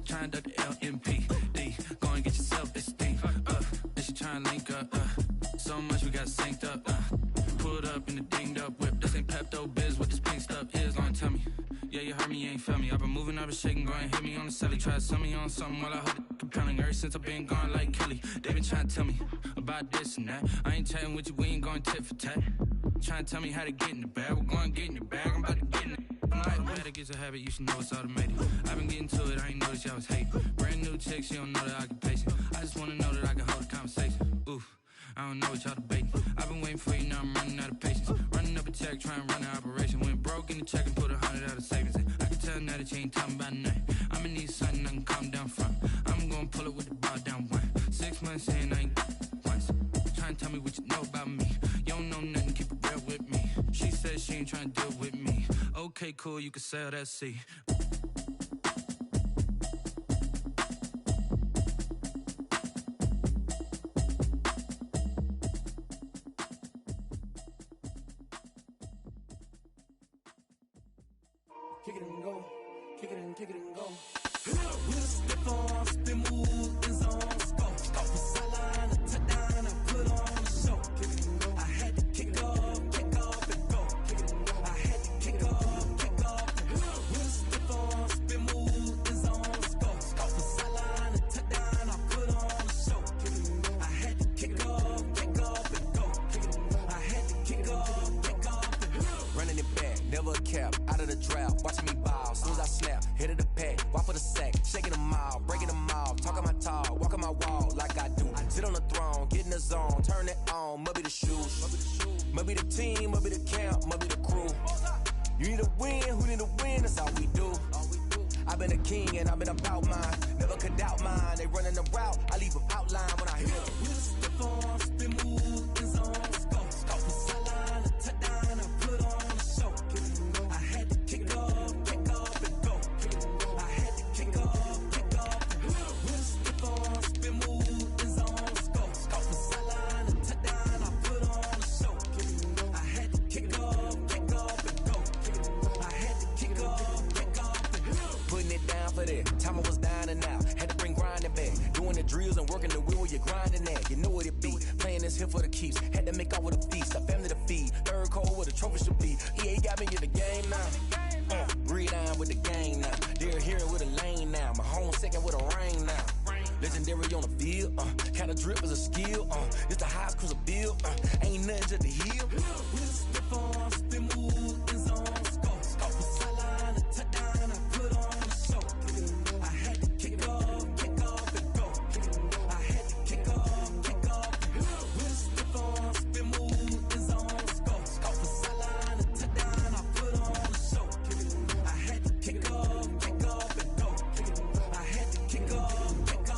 Trying to duck the LMPD. Go and get yourself esteem. And she trying to link up. So much we got synced up. Pulled up in the dinged up whip. This ain't Pepto Biz. What this pink stuff is. Long tell me. Yeah, you heard me, you ain't felt me. I've been moving, I've been shaking, go and hit me on the celly. Try to sell me on something while I hold it compelling. Ever since I've been gone like Kelly, they been trying to tell me about this and that. I ain't chatting with you, we ain't going tit for tat. Trying to tell me how to get in the bag. We're going to get in the bag, I'm about to get in it. I'm like, man, it gets a habit, you should know it's automated. I've been getting to it, I ain't noticed y'all was hating. Brand new chick, she don't know the occupation. I just wanna know that I can hold a conversation. Oof, I don't know what y'all debating. I've been waiting for you, now I'm running out of patience. Running up a check, trying to run an operation. Went broke in the check and put 100 out of savings in. I can tell now that you ain't talking about nothing. I'ma need something I can calm down from. I'm gonna pull it with the bar down one. 6 months in, I ain't once. Trying to tell me what you know about me. You don't know nothing, keep it real with me. She said she ain't trying to deal with me. Okay, cool, you can sell that C. Kick it and go, kick it and go. With a stiff on, spin move, in zone, scope. Off the sideline, a touchdown, I put on a show. Kick it and go. I had to kick off and go. Kick it and go. I had to kick off and go. With a stiff on, spin move, in zone, scope. Off the sideline, a touchdown, I put on a show. Kick it and go. I had to kick off and go. Kick it and go. I had to kick off and go. Running it back, never a cap, out of the drought. Watching me ball, soon as I snap, hit of the pack, walk for the sack, shaking them all, breaking them all, talking my talk, walking my wall like I do. Sit on the throne, get in the zone, turn it on, must be the shoes, must be the team, must be the camp, must be the crew. You need a win, who need a win, that's all we do. I've been a king and I've been about mine, never could doubt mine. They running the route, I leave them outline when I hit them. With a stiff on, spin move, in zone, scope. Off the sideline, a touchdown, I put on a show. I had to kick off and go. I had to kick off and go. With a stiff on, spin move, in zone, scope. Off the sideline, a touchdown, I put on a show. I had to kick off and go. I had to kick off and go. Putting it down for that, time I was down and out. Had to bring grinding back, doing the drills and working the wheel where you're grinding at. You know what it be, playing this here for the keeps. Had to make out with a feast, a family to feed. Third cold where the trophy should be. EA got me in the game now. Breed on with the game now. They're here with a lane now. My home second with a rain now. Legendary on the field, kind of drip is a skill. It's the highest cruiser bill, ain't nothing just the hill. With a stiff on, spin move, in zone, scope. Off the sideline, a touchdown, I put on a show. I had to kick off and go. I had to kick off. With a stiff on, spin move, in zone, scope. Off the sideline, a touchdown, I put on a show. I had to kick off and go. I had to kick off and go.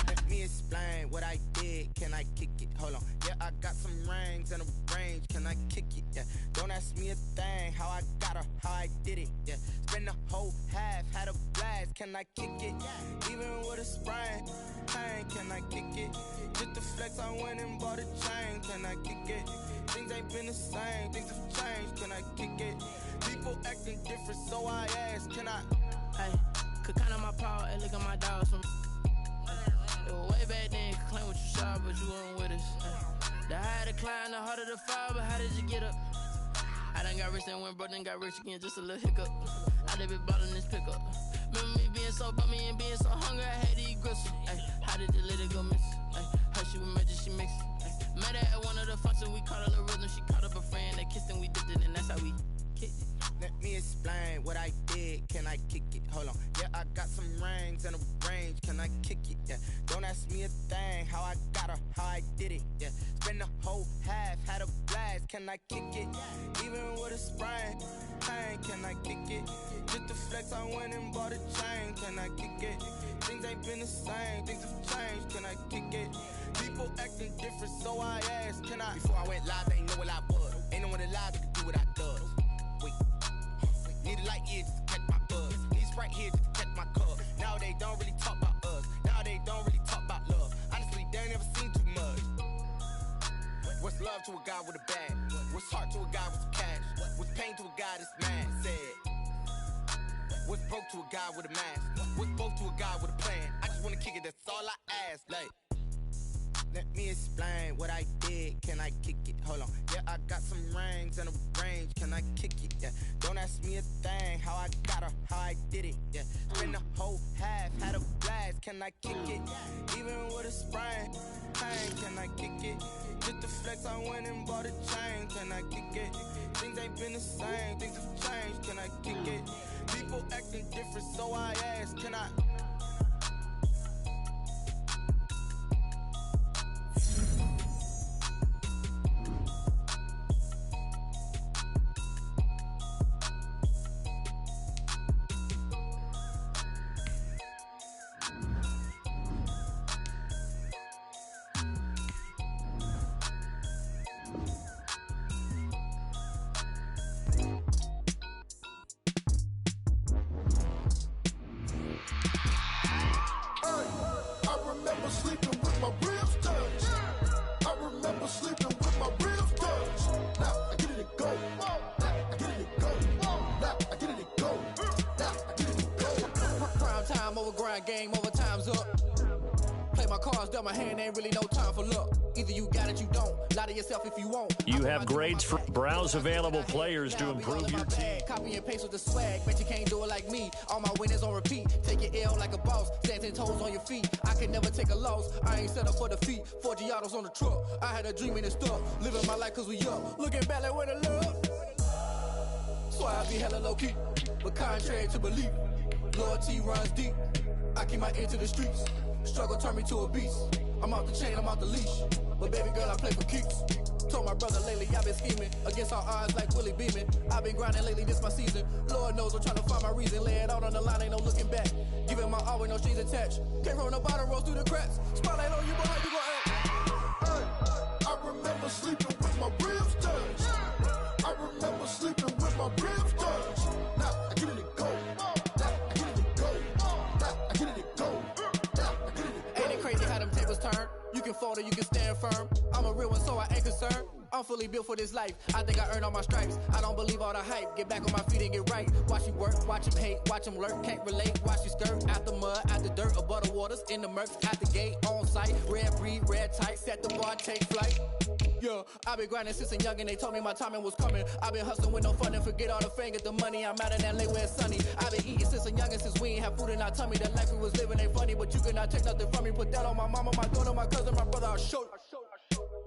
Let me explain what I did. Can I kick it? Hold on. Yeah, I got some rings and a range. Can I kick it? Yeah. Don't ask me a thing. How I got her, how I did it. Yeah. Spend the whole half, had a blast. Can I kick it? Even with a sprain. Pain, can I kick it? Just the flex, I went and bought a chain. Can I kick it? Things ain't been the same. Things have changed. Can I kick it? People acting different, so I ask. Can I? Hey, could count on my power and look at my dogs from. It was way back then, could claim what you saw, but you weren't with us. The higher the climb, the harder the fall, but how did you get up? I done got rich and went broke, then got rich again, just a little hiccup. I done been ballin' this pickup. Remember me being so bummy and being so hungry, I had to eat gristle. Ay, how did the lady go miss? Her she was magic, she mixed. Met her at one of the functions, we caught a little rhythm, she caught up a friend, they kissed and we dipped it, and that's how we kicked it. Let me explain what I did. Can I kick it? Hold on. Yeah, I got some rings and a range. Can I kick it? Yeah. Don't ask me a thing. How I got her, how I I did it, yeah. Spend the whole half, had a blast, can I kick it? Even with a sprain, pain, can I kick it? Just to flex, I went and bought a chain, can I kick it? Things ain't been the same, things have changed, can I kick it? People acting different, so I asked, can I? Before I went live, they ain't know what I was. Ain't no one alive that could do what I does. Wait, need a light year just to catch my buzz. Need Sprite here just to catch my cup. Now they don't really talk about us. Now they don't really talk about love. Honestly, they ain't never seen too much. What's love to a guy with a bag? What's heart to a guy with some cash? What's pain to a guy that's mad? Said. What's broke to a guy with a mask? What's both to a guy with a plan? I just wanna kick it, that's all I ask. Like, let me explain what I did. Can I kick it? Hold on. Yeah, I got some rings and a range. Can I kick it? Yeah. Don't ask me a thing. How I got her, how I did it. Yeah. Spend the whole half, had a blast. Can I kick it? Even with a sprain, pain. Can I kick it? Just to flex, I went and bought a chain. Can I kick it? Things ain't been the same. Things have changed. Can I kick it? People acting different, so I ask. Can I? Game over, time's up. Play my cards, dealt my hand, ain't really no time for luck. Either you got it, you don't. Lie to yourself if you won't. You have grades for browse available players to improve your team. Copy and paste with the swag, bet you can't do it like me. All my winners on repeat. Take your L like a boss, stand 10 toes on your feet. I can never take a loss, I ain't set up for defeat. 4 Giottos on the truck, I had a dream and it stuck. Living my life cause we up, looking back like where the love. So I be hella low key, but contrary to belief, loyalty runs deep. I keep my ear to the streets. Struggle turned me to a beast. I'm off the chain, I'm off the leash. But baby girl, I play for keeps. Told my brother lately, I've been scheming against all odds like Willie Beeman. I've been grinding lately, this my season. Lord knows I'm trying to find my reason. Lay it out on the line, ain't no looking back. Giving my all with no strings attached. Came from the bottom, rose through the cracks. Spotlight on you, but how you gon' act? I remember sleeping with my ribs touched. I remember sleeping with my ribs touched. Now I get it to go. Turn. You can fold or you can stand firm. I'm a real one, so I ain't concerned. I'm fully built for this life. I think I earned all my stripes. I don't believe all the hype. Get back on my feet and get right. Watch you work, watch him hate, watch him lurk. Can't relate, watch you skirt. Out the mud, out the dirt, above the waters, in the murks, out the gate, on site. Red breed, red tight, set the bar, take flight. Yeah, I been grinding since a youngin'. They told me my timing was coming. I been hustling with no fun and forget all the fame, get the money. I'm out of that late where it's sunny. I been eating since a youngin', since we ain't have food in our tummy. The life we was living ain't funny, but you cannot take nothing from me. Put that on my mama, my daughter, my cousin, my brother. I'll show you.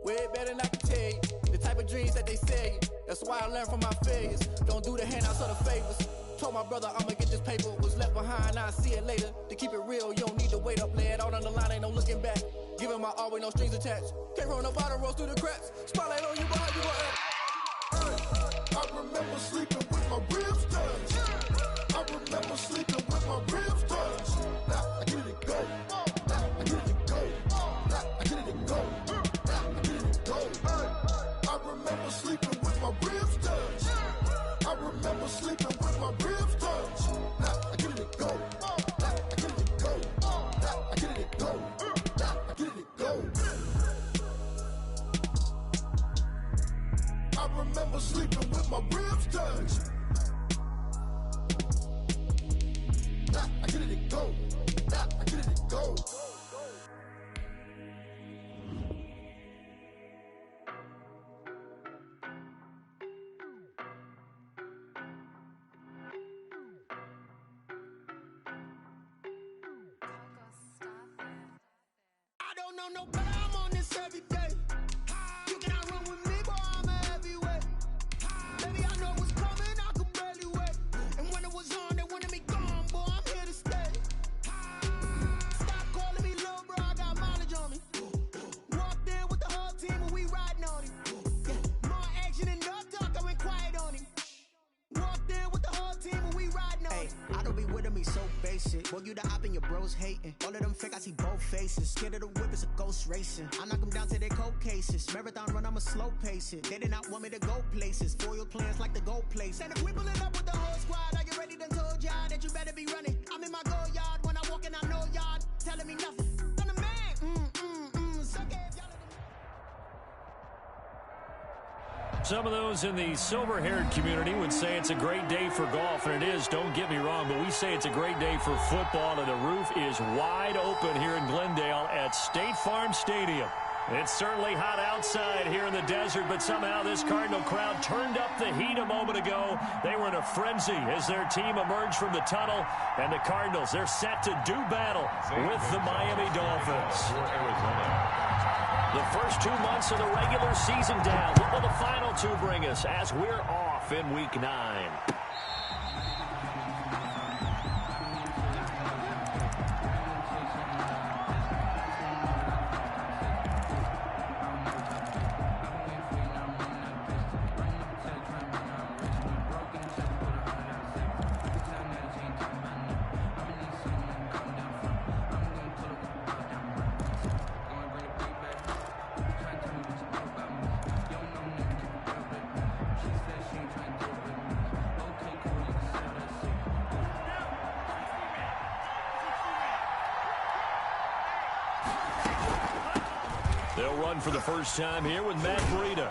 Way better than I can tell you. The type of dreams that they say. That's why I learned from my failures. Don't do the handouts or the favors. Told my brother I'ma get this paper. Was left behind, I'll see it later. To keep it real, you don't need to wait up. Lay it out on the line, ain't no looking back. Giving my all with no strings attached. Came from the bottom, rose through the cracks. Spotlight on you, but how you gon' act? I remember sleeping with my ribs touched. I remember sleeping with my ribs touched. Now I get it to go. Now I get it to go. Now I get it to go. Now I get it to go. I remember sleeping with my ribs touched. I remember sleeping with my ribs touched. Now I get it to go. Now I get it to go. Now I get it to go. Now I get it to go. I remember sleeping with my ribs touched. Now I get it to go. Now I get it to go. I don't know no better, I'm on this every day. You cannot run with me, boy, I'm a heavyweight. Baby, I know what's coming, I could barely wait. And when it was on, they wanted me gone, boy, I'm here to stay. Stop calling me little bro, I got mileage on me. Walked in face it. Boy, you the op and your bros hating. All of them fake, I see both faces. Scared of the whip, it's a ghost racing. I knock them down to their cold cases. Marathon run, I'ma slow pace it. They did not want me to go places. Foil plans like the gold place. And if we pulling up with the whole squad, are you ready? Done told y'all that you better be running. I'm in my go yard when I walk in, I know y'all telling me nothing. I'm the man. Suck it, y'all. Some of those in the silver-haired community would say it's a great day for golf, and it is, don't get me wrong, but we say it's a great day for football, and the roof is wide open here in Glendale at State Farm Stadium. It's certainly hot outside here in the desert, but somehow this Cardinal crowd turned up the heat a moment ago. They were in a frenzy as their team emerged from the tunnel, and the Cardinals, they're set to do battle with the Miami Dolphins. The first 2 months of the regular season down. What will the final two bring us as we're off in Week 9? They'll run for the first time here with Matt Breida.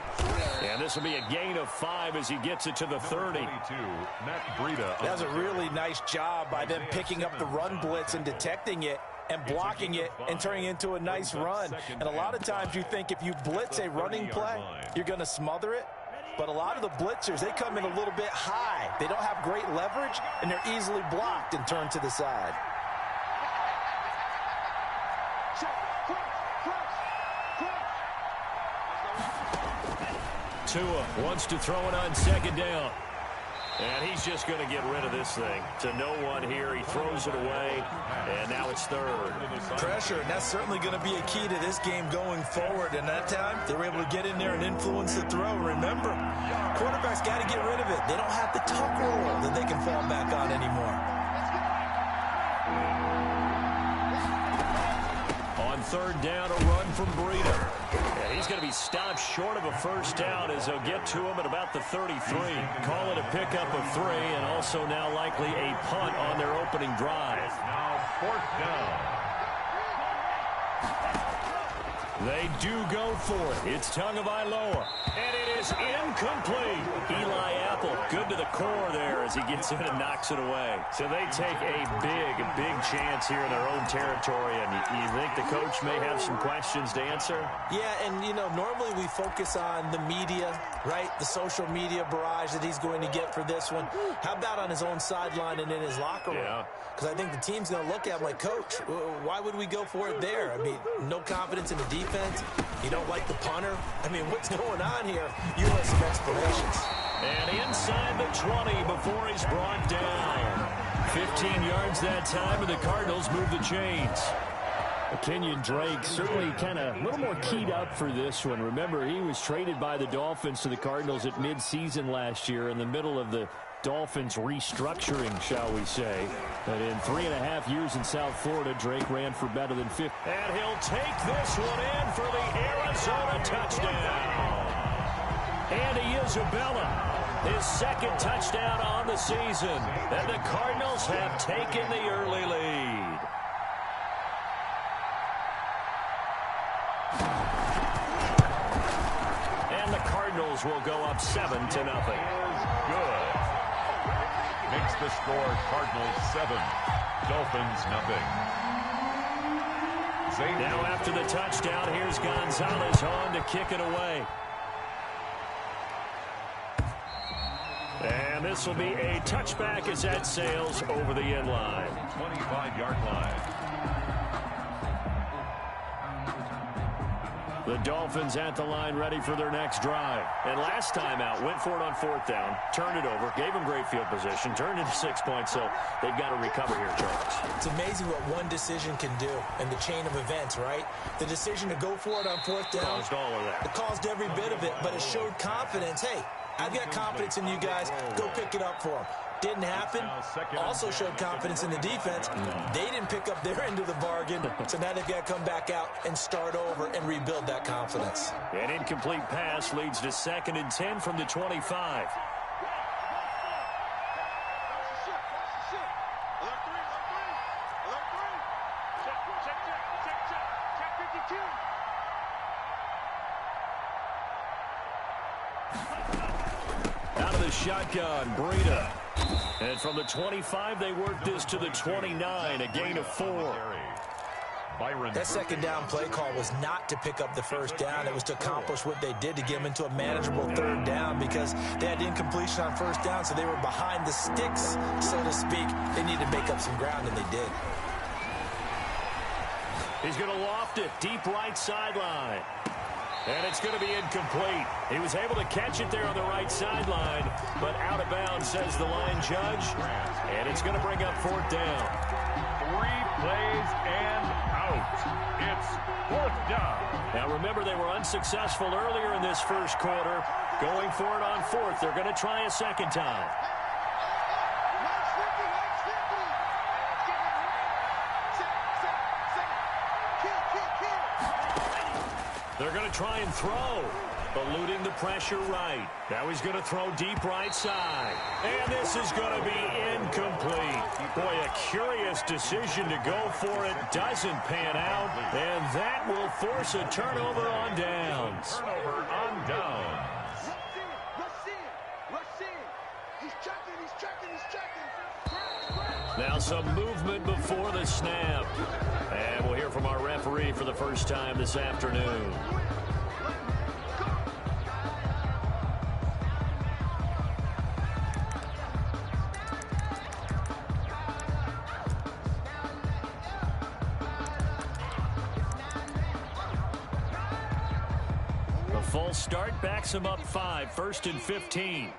And this will be a gain of 5 as he gets it to the 30. Matt Breida. That was a really nice job by them picking up the run blitz and detecting it and blocking it and turning it into a nice run. And a lot of times you think if you blitz a running play, you're going to smother it. But a lot of the blitzers, they come in a little bit high. They don't have great leverage, and they're easily blocked and turned to the side. Tua wants to throw it on second down. And he's just going to get rid of this thing. To no one here. He throws it away. And now it's third. Pressure, and that's certainly going to be a key to this game going forward. And that time, they were able to get in there and influence the throw. Remember, quarterbacks got to get rid of it. They don't have the tuck roll that they can fall back on anymore. On third down, a run from Breida. And he's going to be stopped short of a first down as they'll get to him at about the 33. Call it a pickup of 3, and also now likely a punt on their opening drive. Now fourth down. They do go for it. It's Tagovailoa. And it is incomplete. Eli Apple, good to the core there as he gets in and knocks it away. So they take a big chance here in their own territory. And you think the coach may have some questions to answer? Yeah, and, you know, normally we focus on the media, right? The social media barrage that he's going to get for this one. How about on his own sideline and in his locker room? Yeah. Because I think the team's going to look at him like, Coach, why would we go for it there? I mean, no confidence in the defense. You don't like the punter. I mean, what's going on here? You want some explanations. And inside the 20 before he's brought down. 15 yards that time, and the Cardinals move the chains. Kenyon Drake certainly kind of a little more keyed up for this one. Remember, he was traded by the Dolphins to the Cardinals at midseason last year in the middle of the Dolphins restructuring, shall we say. But in 3.5 years in South Florida, Drake ran for better than 50. And he'll take this one in for the Arizona touchdown. Andy Isabella, his second touchdown on the season. And the Cardinals have taken the early lead. And the Cardinals will go up 7-0. Good. Makes the score Cardinals 7, Dolphins 0. Now after the touchdown, here's Gonzalez on to kick it away. And this will be a touchback as that sails over the end line. 25-yard line. The Dolphins at the line ready for their next drive. And last time out, went for it on fourth down, turned it over, gave them great field position, turned into 6 points, so they've got to recover here, Charles. It's amazing what one decision can do in the chain of events, right? The decision to go for it on fourth down. Caused all of that. It caused every bit of it, but it showed confidence. Hey, I've got confidence in you guys. Go pick it up for them. Didn't happen. Also showed confidence in the defense. They didn't pick up their end of the bargain, so now they've got to come back out and start over and rebuild that confidence. An incomplete pass leads to 2nd and 10 from the 25. Out of the shotgun, Breida. And from the 25, they work this to the 29, a gain of 4. That second down play call was not to pick up the first down. It was to accomplish what they did to get them into a manageable 3rd down because they had incompletion on 1st down, so they were behind the sticks, so to speak. They needed to make up some ground, and they did. He's going to loft it deep right sideline. And it's going to be incomplete. He was able to catch it there on the right sideline, but out of bounds, says the line judge. And it's going to bring up 4th down. 3 plays and out. It's 4th down. Now remember, they were unsuccessful earlier in this first quarter. Going for it on 4th. They're going to try a second time. They're going to try and throw, eluding the pressure right. Now he's going to throw deep right side. And this is going to be incomplete. Boy, a curious decision to go for it. Doesn't pan out. And that will force a turnover on downs. Turnover on downs. Now some movement before the snap. And we'll hear from our referee for the first time this afternoon. The full start backs him up 5, 1st and 15.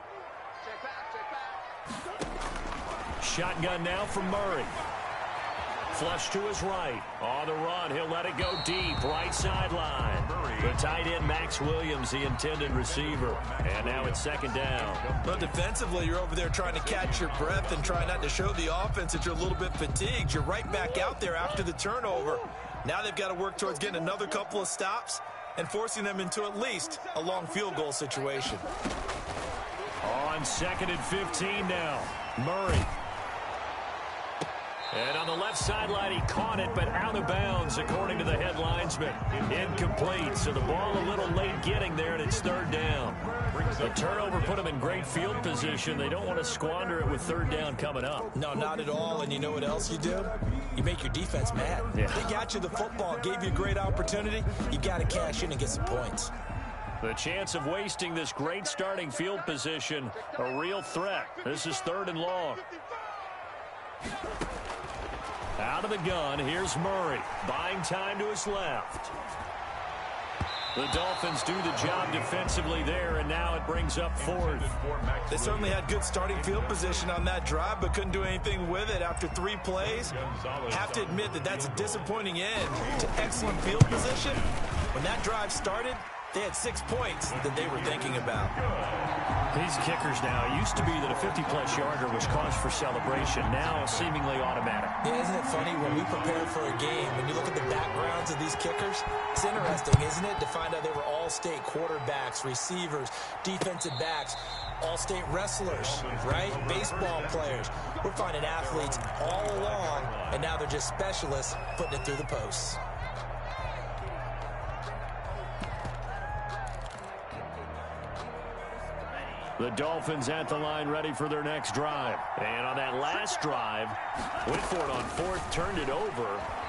Shotgun now from Murray. Flush to his right. On the run, he'll let it go deep. Right sideline. The tight end, Max Williams, the intended receiver. And now it's 2nd down. But defensively, you're over there trying to catch your breath and try not to show the offense that you're a little bit fatigued. You're right back out there after the turnover. Now they've got to work towards getting another couple of stops and forcing them into at least a long field goal situation. On 2nd and 15 now. Murray. And on the left sideline, he caught it, but out of bounds, according to the head linesman. Incomplete, so the ball a little late getting there, and it's 3rd down. The turnover put them in great field position. They don't want to squander it with 3rd down coming up. No, not at all, and you know what else you do? You make your defense mad. Yeah. They got you the football, gave you a great opportunity. You got to cash in and get some points. The chance of wasting this great starting field position, a real threat. This is 3rd and long. Out of the gun, here's Murray. Buying time to his left. The Dolphins do the job defensively there, and now it brings up 4th. They certainly had good starting field position on that drive, but couldn't do anything with it after 3 plays. Have to admit that that's a disappointing end to excellent field position. When that drive started, they had 6 points that they were thinking about. These kickers now, it used to be that a 50-plus yarder was cause for celebration. Now seemingly automatic. Yeah, isn't it funny when we prepare for a game, when you look at the backgrounds of these kickers, it's interesting, isn't it, to find out they were all-state quarterbacks, receivers, defensive backs, all-state wrestlers, right? Baseball players. We're finding athletes all along, and now they're just specialists putting it through the posts. The Dolphins at the line ready for their next drive. And on that last drive, went for it on 4th, turned it over.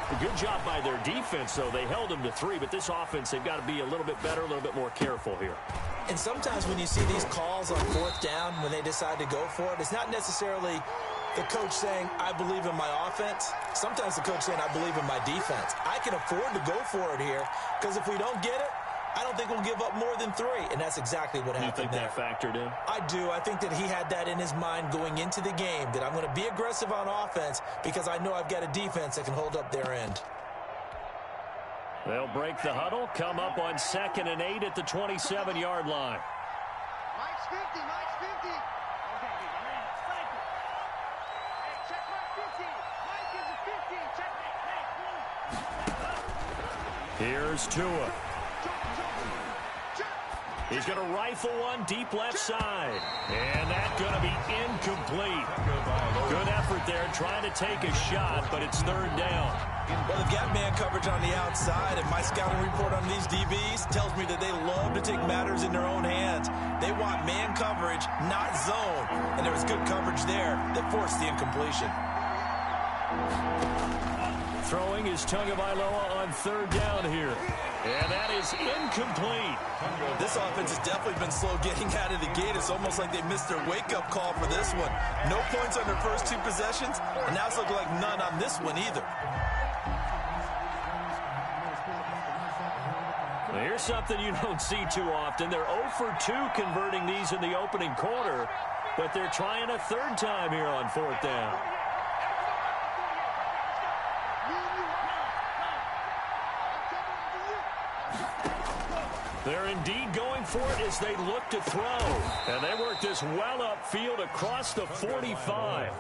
A good job by their defense, though. They held them to 3, but this offense, they've got to be a little bit better, a little bit more careful here. And sometimes when you see these calls on 4th down, when they decide to go for it, it's not necessarily the coach saying, I believe in my offense. Sometimes the coach saying, I believe in my defense. I can afford to go for it here, because if we don't get it, I don't think we'll give up more than 3, and that's exactly what happened there. You think that factored in? I do. I think that he had that in his mind going into the game, that I'm going to be aggressive on offense because I know I've got a defense that can hold up their end. They'll break the huddle, come up on 2nd and 8 at the 27-yard line. Mike's 50, Mike's 50. Here's Tua. He's going to rifle one deep left side. And that's going to be incomplete. Good effort there trying to take a shot, but it's third down. Well, they've got man coverage on the outside, and my scouting report on these DBs tells me that they love to take matters in their own hands. They want man coverage, not zone. And there was good coverage there that forced the incompletion. Throwing is Tagovailoa on third down here. And that is incomplete. This offense has definitely been slow getting out of the gate. It's almost like they missed their wake-up call for this one. No points on their first two possessions, and now it's looking like none on this one either. Well, here's something you don't see too often. They're 0 for 2 converting these in the opening quarter, but they're trying a third time here on fourth down. They're indeed going for it as they look to throw. And they work this well upfield across the 45.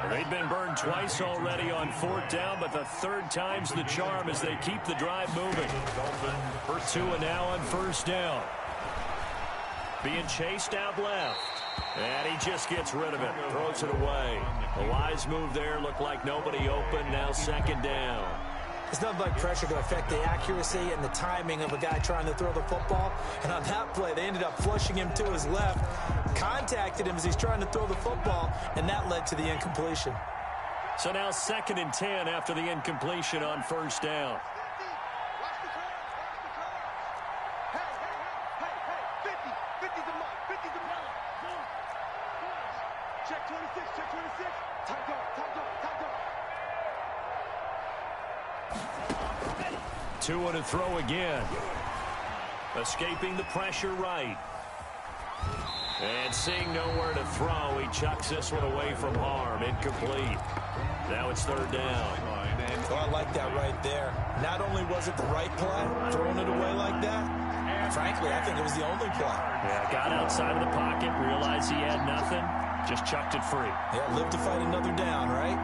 They've been burned twice already on fourth down, but the third time's the charm as they keep the drive moving. Tua now on first down. Being chased out left. And he just gets rid of it. Throws it away. A wise move there. Looked like nobody open. Now second down. It's nothing like pressure to affect the accuracy and the timing of a guy trying to throw the football. And on that play, they ended up flushing him to his left, contacted him as he's trying to throw the football, and that led to the incompletion. So now 2nd and 10 after the incompletion on first down. Check 26, check 26. Time go, time go, time go. Tua to throw again. Escaping the pressure right. And seeing nowhere to throw, he chucks this one away from harm. Incomplete. Now it's third down. Oh, I like that right there. Not only was it the right play, throwing it away like that, frankly, I think it was the only play. Yeah, got outside of the pocket, realized he had nothing, just chucked it free. Yeah, live to fight another down, right?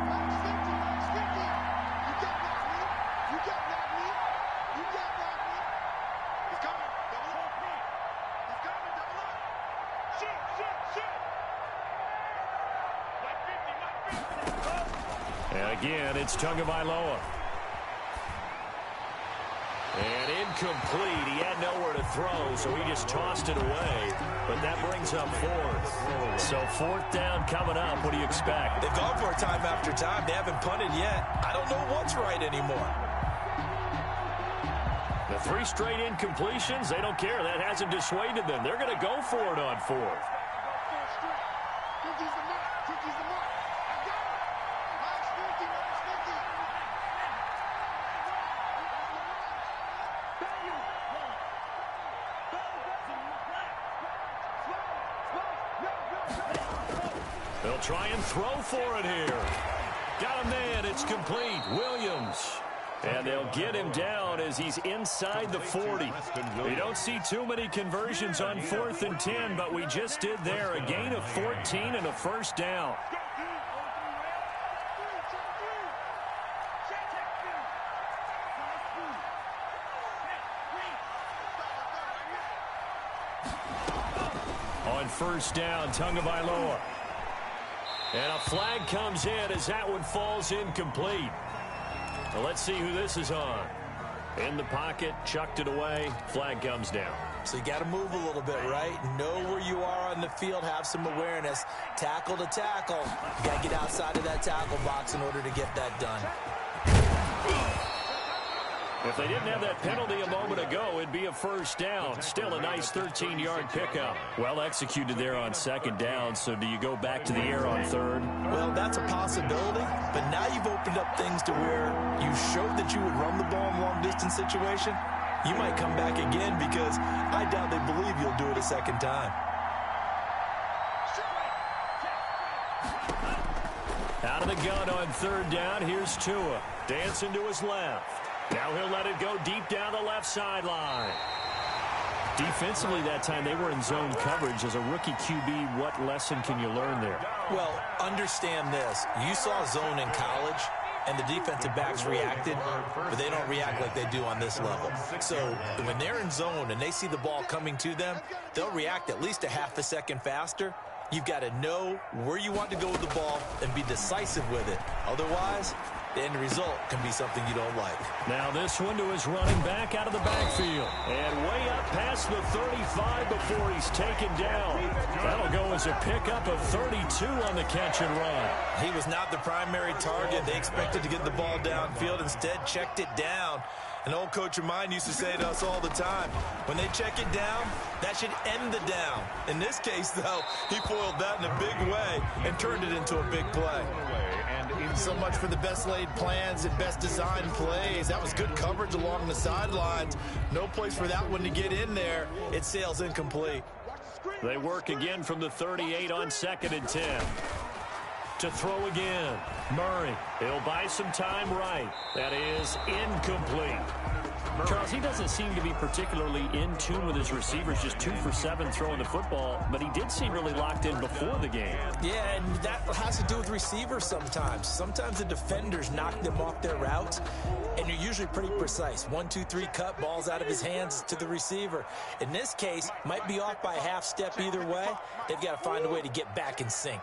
And again, it's Tagovailoa. And incomplete. He had nowhere to throw, so he just tossed it away. But that brings up fourth. So fourth down coming up. What do you expect? They've gone for it time after time. They haven't punted yet. I don't know what's right anymore. The 3 straight incompletions, they don't care. That hasn't dissuaded them. They're going to go for it on fourth. They'll try and throw for it here. Got a man. It's complete. Williams. And they'll get him down as he's inside the 40. We don't see too many conversions on 4th and 10, but we just did there. A gain of 14 and a first down. On first down, Tagovailoa. And a flag comes in as that one falls incomplete. Well, let's see who this is on. In the pocket, chucked it away, flag comes down. So you got to move a little bit, right? Know where you are on the field, have some awareness. Tackle to tackle. You got to get outside of that tackle box in order to get that done. If they didn't have that penalty a moment ago, it'd be a first down. Still a nice 13-yard pickup. Well executed there on second down, so do you go back to the air on third? Well, that's a possibility, but now you've opened up things to where you showed that you would run the ball in long-distance situation. You might come back again because I doubt they believe you'll do it a second time. Out of the gun on third down, here's Tua. Dancing to his left. Now he'll let it go deep down the left sideline. Defensively that time, they were in zone coverage. As a rookie QB, what lesson can you learn there? Well, understand this. You saw zone in college, and the defensive backs reacted, but they don't react like they do on this level. So when they're in zone and they see the ball coming to them, they'll react at least a half a second faster. You've got to know where you want to go with the ball and be decisive with it. Otherwise, the end result can be something you don't like. Now this one to his running back out of the backfield. And way up past the 35 before he's taken down. That'll go as a pickup of 32 on the catch and run. He was not the primary target. They expected to get the ball downfield. Instead, checked it down. An old coach of mine used to say to us all the time, when they check it down, that should end the down. In this case, though, he foiled that in a big way and turned it into a big play. So much for the best laid plans and best designed plays. That was good coverage along the sidelines. No place for that one to get in there. It sails incomplete. They work again from the 38 on 2nd and 10. To throw again. Murray. He'll buy some time right. That is incomplete. Charles, he doesn't seem to be particularly in tune with his receivers, just 2 for 7 throwing the football, but he did seem really locked in before the game. Yeah, and that has to do with receivers sometimes. Sometimes the defenders knock them off their routes, and you're usually pretty precise. 1, 2, 3 cut, balls out of his hands to the receiver. In this case, might be off by a half step either way. They've got to find a way to get back in sync.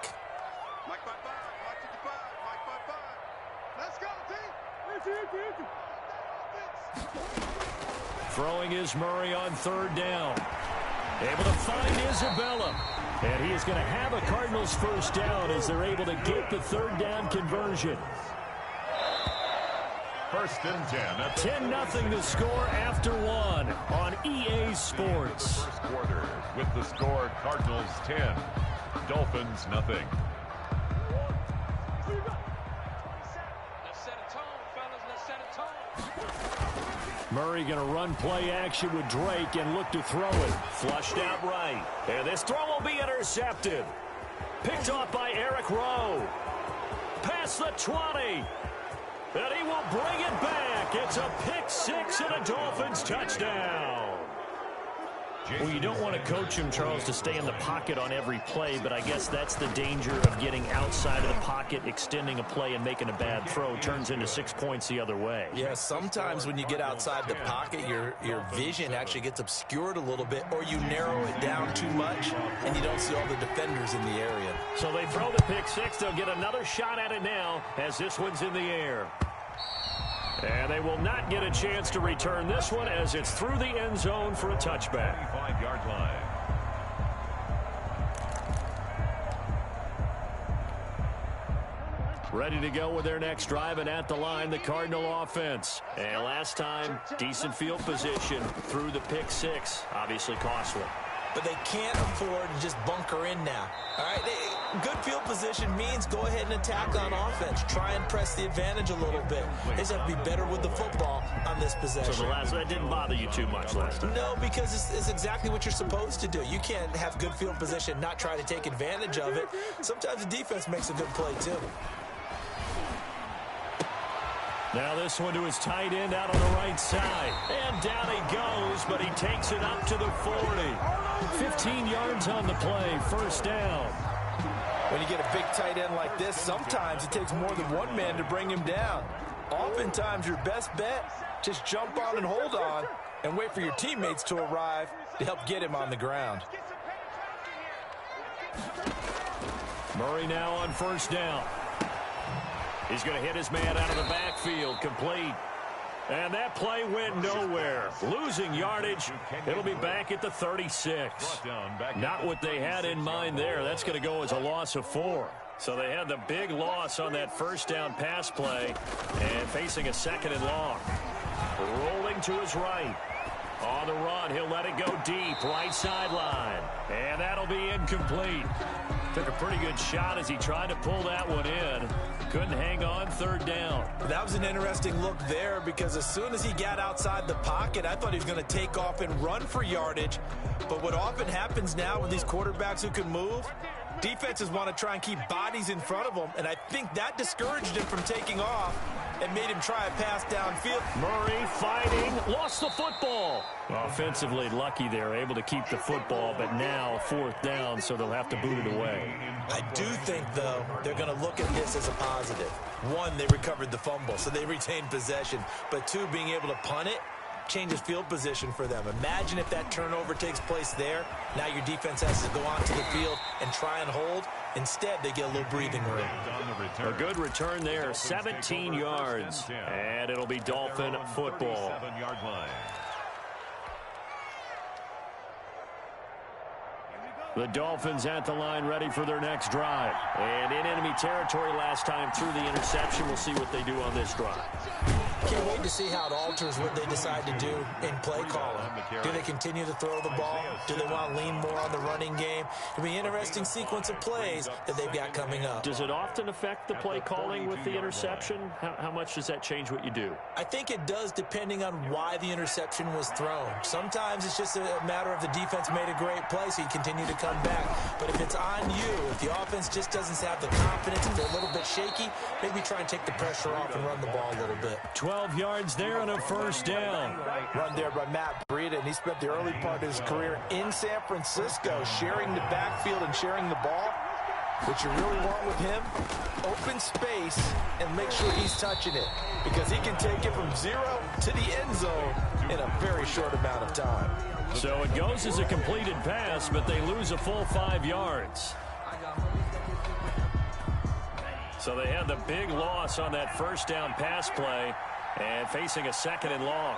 Throwing is Murray on 3rd down. Able to find Isabella. And he is going to have a Cardinals first down as they're able to get the 3rd down conversion. 1st and 10. 10-0 the score after 1 on EA Sports. First quarter with the score Cardinals 10, Dolphins nothing. Murray going to run play action with Drake and look to throw it. Flushed out right. And this throw will be intercepted. Picked off by Eric Rowe. Past the 20. And he will bring it back. It's a pick 6 and a Dolphins touchdown. Well, you don't want to coach him, Charles, to stay in the pocket on every play, but I guess that's the danger of getting outside of the pocket, extending a play, and making a bad throw. Turns into 6 points the other way. Yeah, sometimes when you get outside the pocket, your vision actually gets obscured a little bit, or you narrow it down too much, and you don't see all the defenders in the area. So they throw the pick 6. They'll get another shot at it now as this one's in the air. And they will not get a chance to return this one as it's through the end zone for a touchback. 25-yard line. Ready to go with their next drive, and at the line, the Cardinal offense. And last time, decent field position through the pick 6. Obviously costly. But they can't afford to just bunker in now. All right, good field position means go ahead and attack on offense. Try and press the advantage a little bit. They just have to be better with the football on this possession. So that didn't bother you too much last time? No, because it's exactly what you're supposed to do. You can't have good field position, not try to take advantage of it. Sometimes the defense makes a good play, too. Now this one to his tight end out on the right side. And down he goes, but he takes it up to the 40. 15 yards on the play, first down. When you get a big tight end like this, sometimes it takes more than one man to bring him down. Oftentimes your best bet, just jump on and hold on and wait for your teammates to arrive to help get him on the ground. Murray now on first down. He's going to hit his man out of the backfield, complete. And that play went nowhere. Losing yardage. It'll be back at the 36. Not what they had in mind there. That's going to go as a loss of 4. So they had the big loss on that first down pass play and facing a 2nd and long. Rolling to his right. On the run, he'll let it go deep, right sideline. And that'll be incomplete. Took a pretty good shot as he tried to pull that one in. Couldn't hang on, 3rd down. That was an interesting look there because as soon as he got outside the pocket, I thought he was going to take off and run for yardage. But what often happens now with these quarterbacks who can move, defenses want to try and keep bodies in front of them, and I think that discouraged him from taking off. and made him try a pass downfield. Murray fighting, lost the football. Offensively lucky they're able to keep the football, but now 4th down, so they'll have to boot it away. I do think, though, they're going to look at this as a positive. 1, they recovered the fumble, so they retained possession. But 2, being able to punt it changes field position for them. Imagine if that turnover takes place there. Now your defense has to go onto the field and try and hold. Instead, they get a little breathing room. A good return there, 17 yards. And it'll be Dolphin football. 7-yard line. The Dolphins at the line ready for their next drive. And in enemy territory last time through the interception. We'll see what they do on this drive. Can't wait to see how it alters what they decide to do in play calling. Do they continue to throw the ball? Do they want to lean more on the running game? It'll be an interesting sequence of plays that they've got coming up. Does it often affect the play calling with the interception? How much does that change what you do? I think it does, depending on why the interception was thrown. Sometimes it's just a matter of the defense made a great play, so you continue to come back. But if it's on you, if the offense just doesn't have the confidence, if they're a little bit shaky, maybe try and take the pressure off and run the ball a little bit. 12 yards there on a 1st down. Run there by Matt Breida, and he spent the early part of his career in San Francisco sharing the backfield and sharing the ball. What you really want with him, open space and make sure he's touching it, because he can take it from 0 to the end zone in a very short amount of time. So it goes as a completed pass, but they lose a full 5 yards. So they had the big loss on that 1st down pass play and facing a 2nd and long.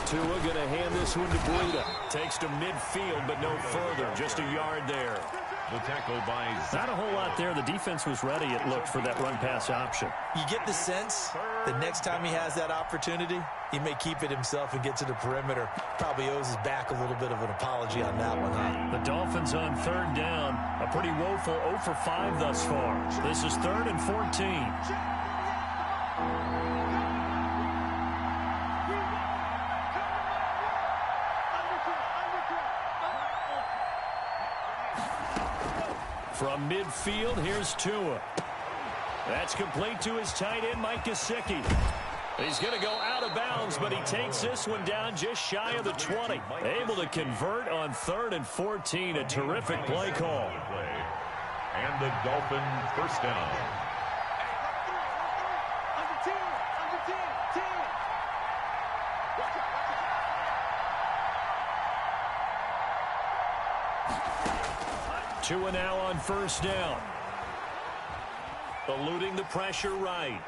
Tua going to hand this one to Breida. Takes to midfield, but no further. Just a yard there. The tackle by not a whole lot there. The defense was ready, it looked, for that run-pass option. You get the sense that next time he has that opportunity, he may keep it himself and get to the perimeter. Probably owes his back a little bit of an apology on that one, huh? The Dolphins on 3rd down. A pretty woeful 0 for 5 thus far. This is 3rd and 14. From midfield, here's Tua. That's complete to his tight end, Mike Gesicki. He's going to go out of bounds, but he takes this one down just shy of the 20. Able to convert on 3rd and 14. A terrific play call. And the Dolphin 1st down. Tua now on 1st down. Eluding the pressure right.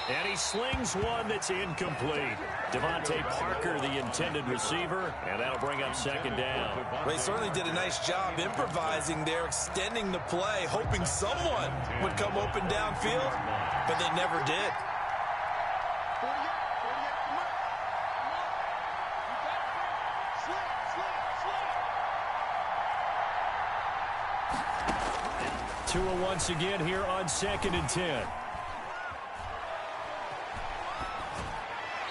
And he slings one that's incomplete. Devontae Parker, the intended receiver, and that'll bring up 2nd down. Well, he certainly did a nice job improvising there, extending the play, hoping someone would come open downfield, but they never did. Tua once again here on 2nd and 10.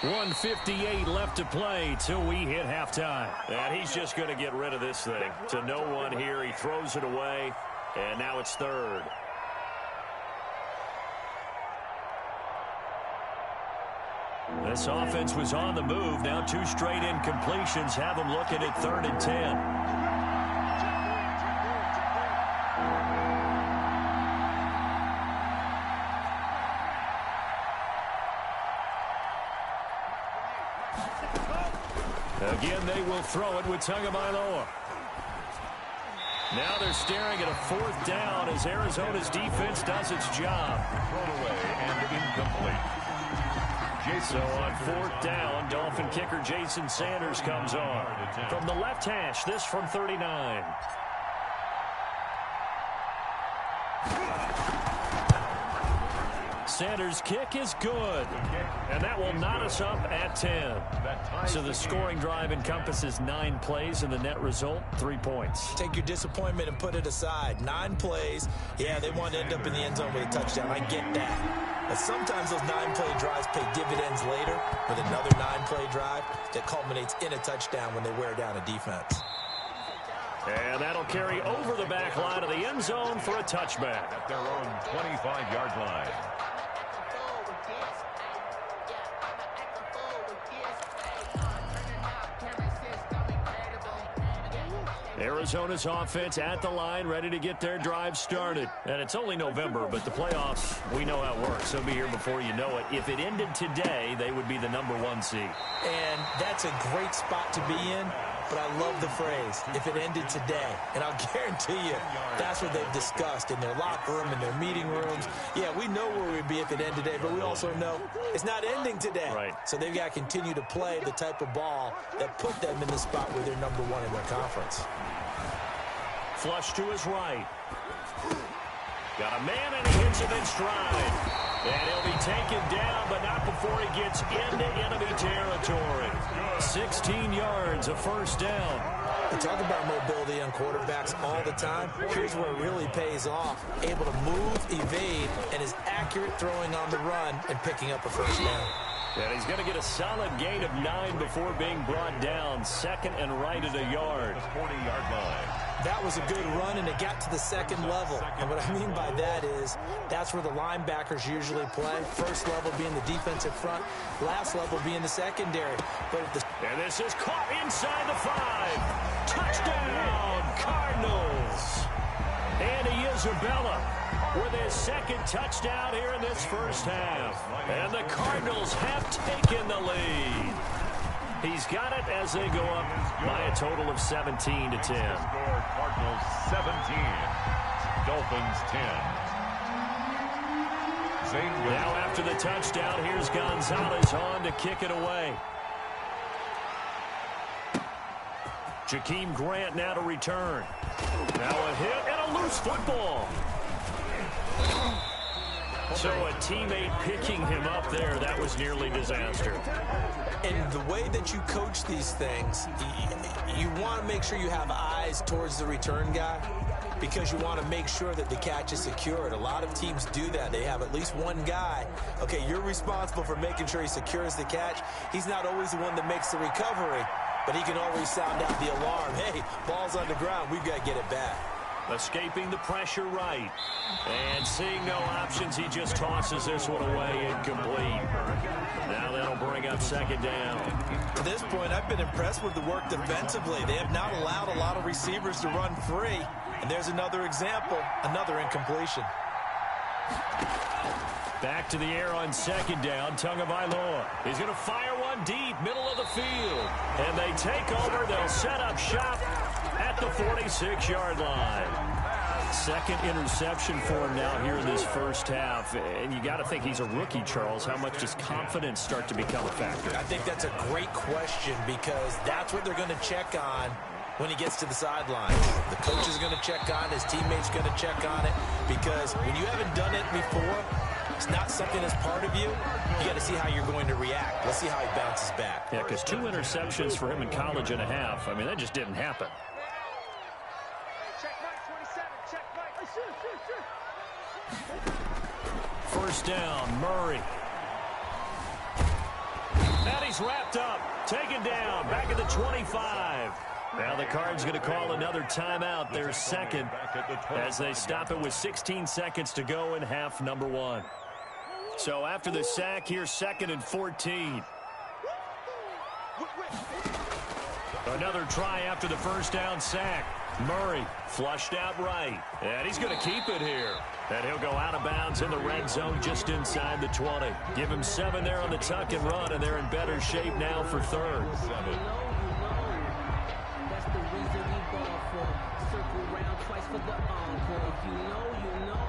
1:58 left to play till we hit halftime. And he's just going to get rid of this thing. To no one here. He throws it away. And now it's 3rd. This offense was on the move. Now 2 straight incompletions have them looking at 3rd and 10. Again, they will throw it with Tagovailoa. Now they're staring at a 4th down as Arizona's defense does its job. Thrown away and incomplete. So on 4th down, Dolphin kicker Jason Sanders comes on. From the left hash, this from 39. Sanders' kick is good. And that will knot us up at 10. So the scoring drive encompasses 9 plays, and the net result, 3 points. Take your disappointment and put it aside. 9 plays. Yeah, they want to end up in the end zone with a touchdown. I get that. But sometimes those 9-play drives pay dividends later with another 9-play drive that culminates in a touchdown when they wear down a defense. And that'll carry over the back line of the end zone for a touchback. At their own 25-yard line. Arizona's offense at the line, ready to get their drive started. And it's only November, but the playoffs, we know how it works. They'll be here before you know it. If it ended today, they would be the #1 seed. And that's a great spot to be in, but I love the phrase, if it ended today. And I'll guarantee you, that's what they've discussed in their locker room, in their meeting rooms. Yeah, we know where we'd be if it ended today, but we also know it's not ending today. Right. So they've got to continue to play the type of ball that put them in the spot where they're #1 in their conference. Flush to his right. Got a man, and he hits him in stride. And he'll be taken down, but not before he gets into enemy territory. 16 yards, a first down. We talk about mobility on quarterbacks all the time. Here's where it really pays off. Able to move, evade, and is accurate throwing on the run and picking up a first down. And he's going to get a solid gain of 9 before being brought down. Second and right at a yard. 40-yard line. That was a good run, and it got to the second level. And what I mean by that is that's where the linebackers usually play. First level being the defensive front, last level being the secondary. And this is caught inside the 5. Touchdown, Cardinals. Andy Isabella with his second touchdown here in this first half. And the Cardinals have taken the lead. He's got it as they go up by a total of 17-10. Score Cardinals 17, Dolphins 10. Now after the touchdown, here's Gonzalez on to kick it away. Jakeem Grant now to return. Now a hit and a loose football. So a teammate picking him up there, that was nearly disaster. And the way that you coach these things, you want to make sure you have eyes towards the return guy because you want to make sure that the catch is secured. A lot of teams do that. They have at least one guy. Okay, you're responsible for making sure he secures the catch. He's not always the one that makes the recovery, but he can always sound out the alarm. Hey, ball's on the ground. We've got to get it back. Escaping the pressure right. And seeing no options, he just tosses this one away incomplete. Now that'll bring up second down. At this point, I've been impressed with the work defensively. They have not allowed a lot of receivers to run free. And there's another example, another incompletion. Back to the air on second down, Tagovailoa. He's going to fire one deep, middle of the field. And they take over. They'll set up shop at the 46-yard line. Second interception for him now here in this first half. And you got to think he's a rookie, Charles. How much does confidence start to become a factor? I think that's a great question because that's what they're going to check on when he gets to the sideline. The coach is going to check on it. His teammates going to check on it because when you haven't done it before, it's not something that's part of you. You got to see how you're going to react. Let's see how he bounces back. Yeah, because 2 interceptions for him in college and a half. I mean, that just didn't happen. First down, Murray. And he's wrapped up, taken down, back at the 25. Now the Cards going to call another timeout, their second, as they stop it with 16 seconds to go in half number 1. So after the sack, here's 2nd and 14. Another try after the first down sack. Murray flushed out right, and he's going to keep it here. And he'll go out of bounds in the red zone just inside the 20. Give him 7 there on the tuck and run, and they're in better shape now for third. That's the reason we ball for. Circle round twice for the encore. If you know, you know.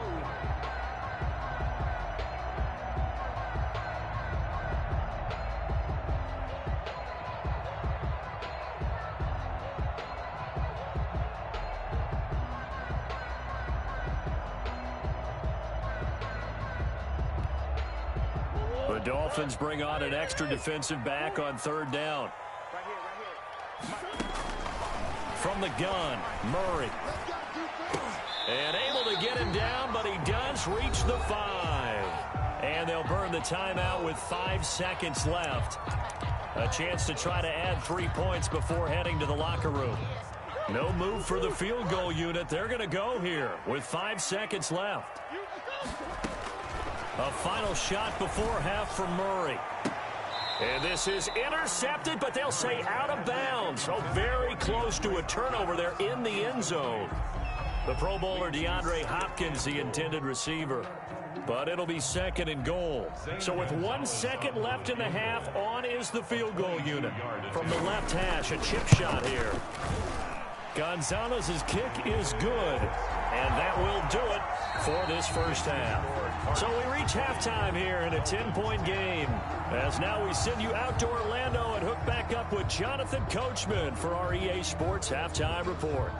The Dolphins bring on an extra defensive back on third down. From the gun, Murray. And able to get him down, but he does reach the 5. And they'll burn the timeout with 5 seconds left. A chance to try to add 3 points before heading to the locker room. No move for the field goal unit. They're going to go here with 5 seconds left. A final shot before half for Murray. And this is intercepted, but they'll say out of bounds. Oh, very close to a turnover there in the end zone. The Pro Bowler DeAndre Hopkins, the intended receiver. But it'll be 2nd and goal. So with 1 second left in the half, on is the field goal unit. From the left hash, a chip shot here. Gonzalez's kick is good. And that will do it for this first half. So we reach halftime here in a 10-point game. As now we send you out to Orlando and hook back up with Jonathan Coachman for our EA Sports Halftime Report.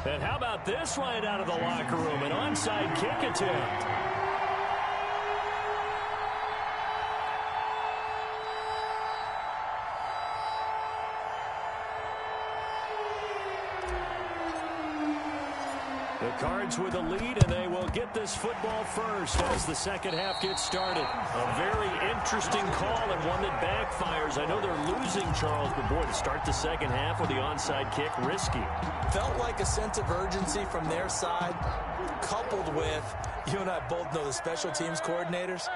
And how about this right out of the locker room? An onside kick attempt. The Cards with a lead, and they will get this football first as the second half gets started. A very interesting call and one that backfires. I know they're losing, Charles, but boy, to start the second half with the onside kick, risky. Felt like a sense of urgency from their side, coupled with, you and I both know the special teams coordinators.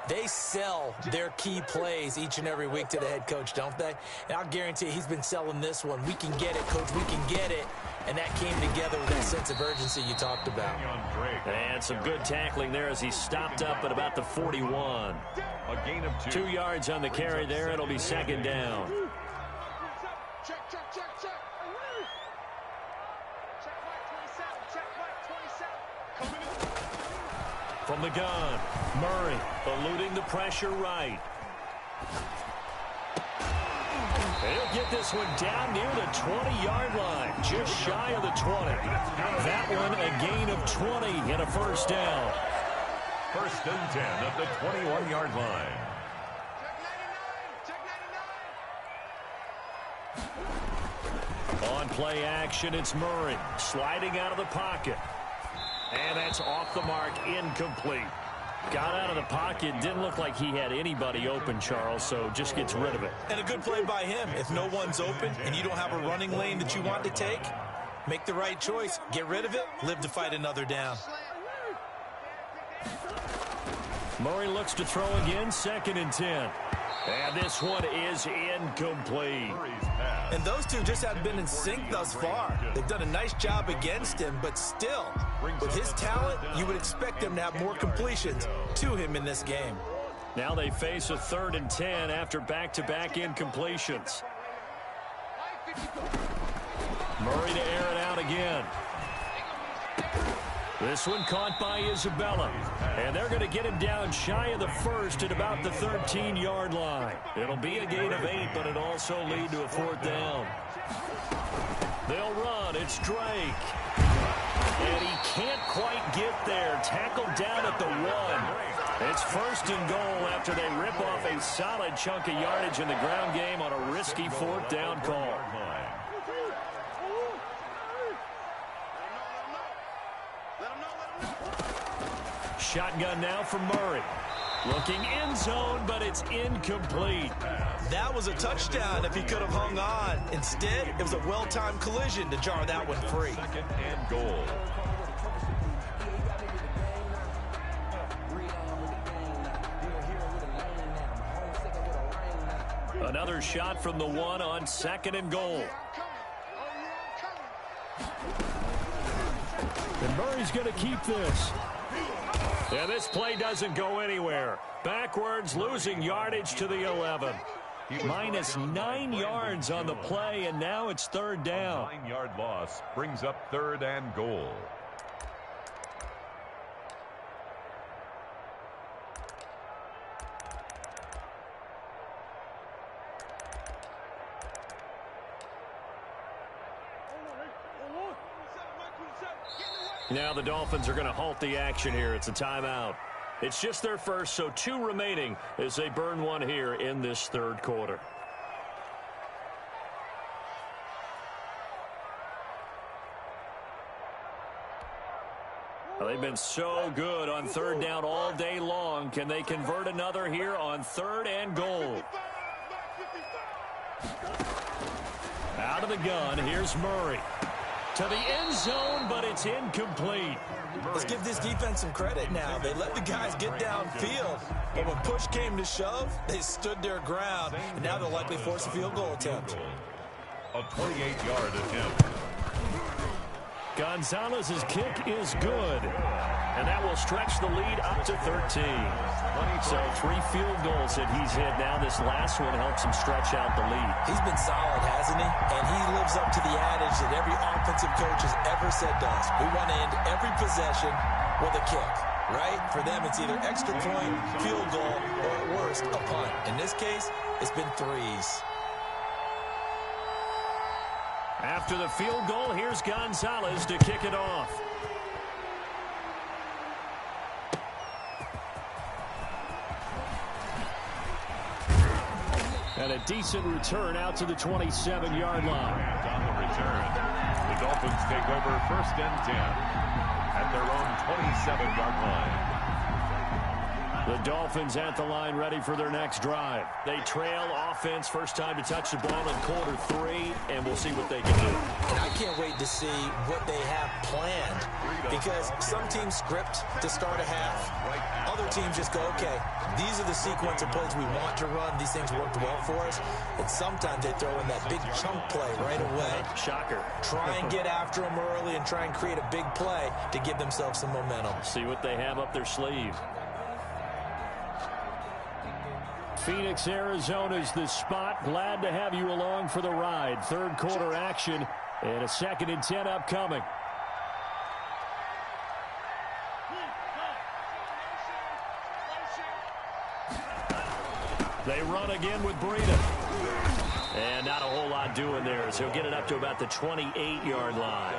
They sell their key plays each and every week to the head coach, don't they? And I'll guarantee you he's been selling this one. We can get it, coach, we can get it. And that came together with that sense of urgency you talked about. And some good tackling there as he stopped up at about the 41. A gain of 2. 2 yards on the carry there. It'll be 2nd down. Check. Check Mike 27. From the gun, Murray eluding the pressure right. He'll get this one down near the 20-yard line, just shy of the 20. That one a gain of 20 and a first down. 1st and 10 at the 21-yard line. On play action, it's Murray sliding out of the pocket. And that's off the mark, incomplete. Got out of the pocket, didn't look like he had anybody open, Charles, so just gets rid of it. And a good play by him. If no one's open and you don't have a running lane that you want to take, make the right choice. Get rid of it, live to fight another down. Murray looks to throw again, 2nd and 10. And this one is incomplete. And those two just haven't been in sync thus far. They've done a nice job against him, but still, with his talent, you would expect him to have more completions to him in this game. Now they face a 3rd and 10 after back-to-back incompletions. Murray to air it out again. This one caught by Isabella. And they're going to get him down shy of the 1st at about the 13-yard line. It'll be a gain of 8, but it'll also lead to a 4th down. They'll run. It's Drake. And he can't quite get there. Tackled down at the 1. It's 1st and goal after they rip off a solid chunk of yardage in the ground game on a risky 4th down call. Shotgun now from Murray. Looking end zone, but it's incomplete. That was a touchdown if he could have hung on. Instead, it was a well-timed collision to jar that one free. 2nd and goal. Another shot from the 1 on 2nd and goal. And Murray's going to keep this. Yeah, this play doesn't go anywhere. Backwards, losing yardage to the 11. Minus 9 yards on the play, and now it's 3rd down. 9-yard loss brings up 3rd and goal. Now the Dolphins are going to halt the action here. It's a timeout. It's just their first, so 2 remaining as they burn one here in this 3rd quarter. Well, they've been so good on third down all day long. Can they convert another here on 3rd and goal? Out of the gun, here's Murray. To the end zone, but it's incomplete. Let's give this defense some credit now. They let the guys get downfield, but when push came to shove, they stood their ground, and now they'll likely force a field goal attempt. A 28-yard attempt. Gonzalez's kick is good, and that will stretch the lead up to 13. So 3 field goals that he's hit now. This last one helps him stretch out the lead. He's been solid, hasn't he? And he lives up to the adage that every offensive coach has ever said to us. We want to end every possession with a kick, right? For them, it's either extra point, field goal, or at worst, a punt. In this case, it's been 3s. After the field goal, here's Gonzalez to kick it off. And a decent return out to the 27-yard line. And on the return, the Dolphins take over 1st and 10 at their own 27-yard line. The Dolphins at the line ready for their next drive. They trail offense, first time to touch the ball in quarter 3, and we'll see what they can do. And I can't wait to see what they have planned, because some teams script to start a half. Other teams just go, okay, these are the sequence of plays we want to run. These things worked well for us. And sometimes they throw in that big chunk play right away. Shocker. Try and get after them early and try and create a big play to give themselves some momentum. See what they have up their sleeve. Phoenix, Arizona's the spot. Glad to have you along for the ride. 3rd quarter action and a 2nd and 10 upcoming. They run again with Breida. And not a whole lot doing there, so he'll get it up to about the 28-yard line.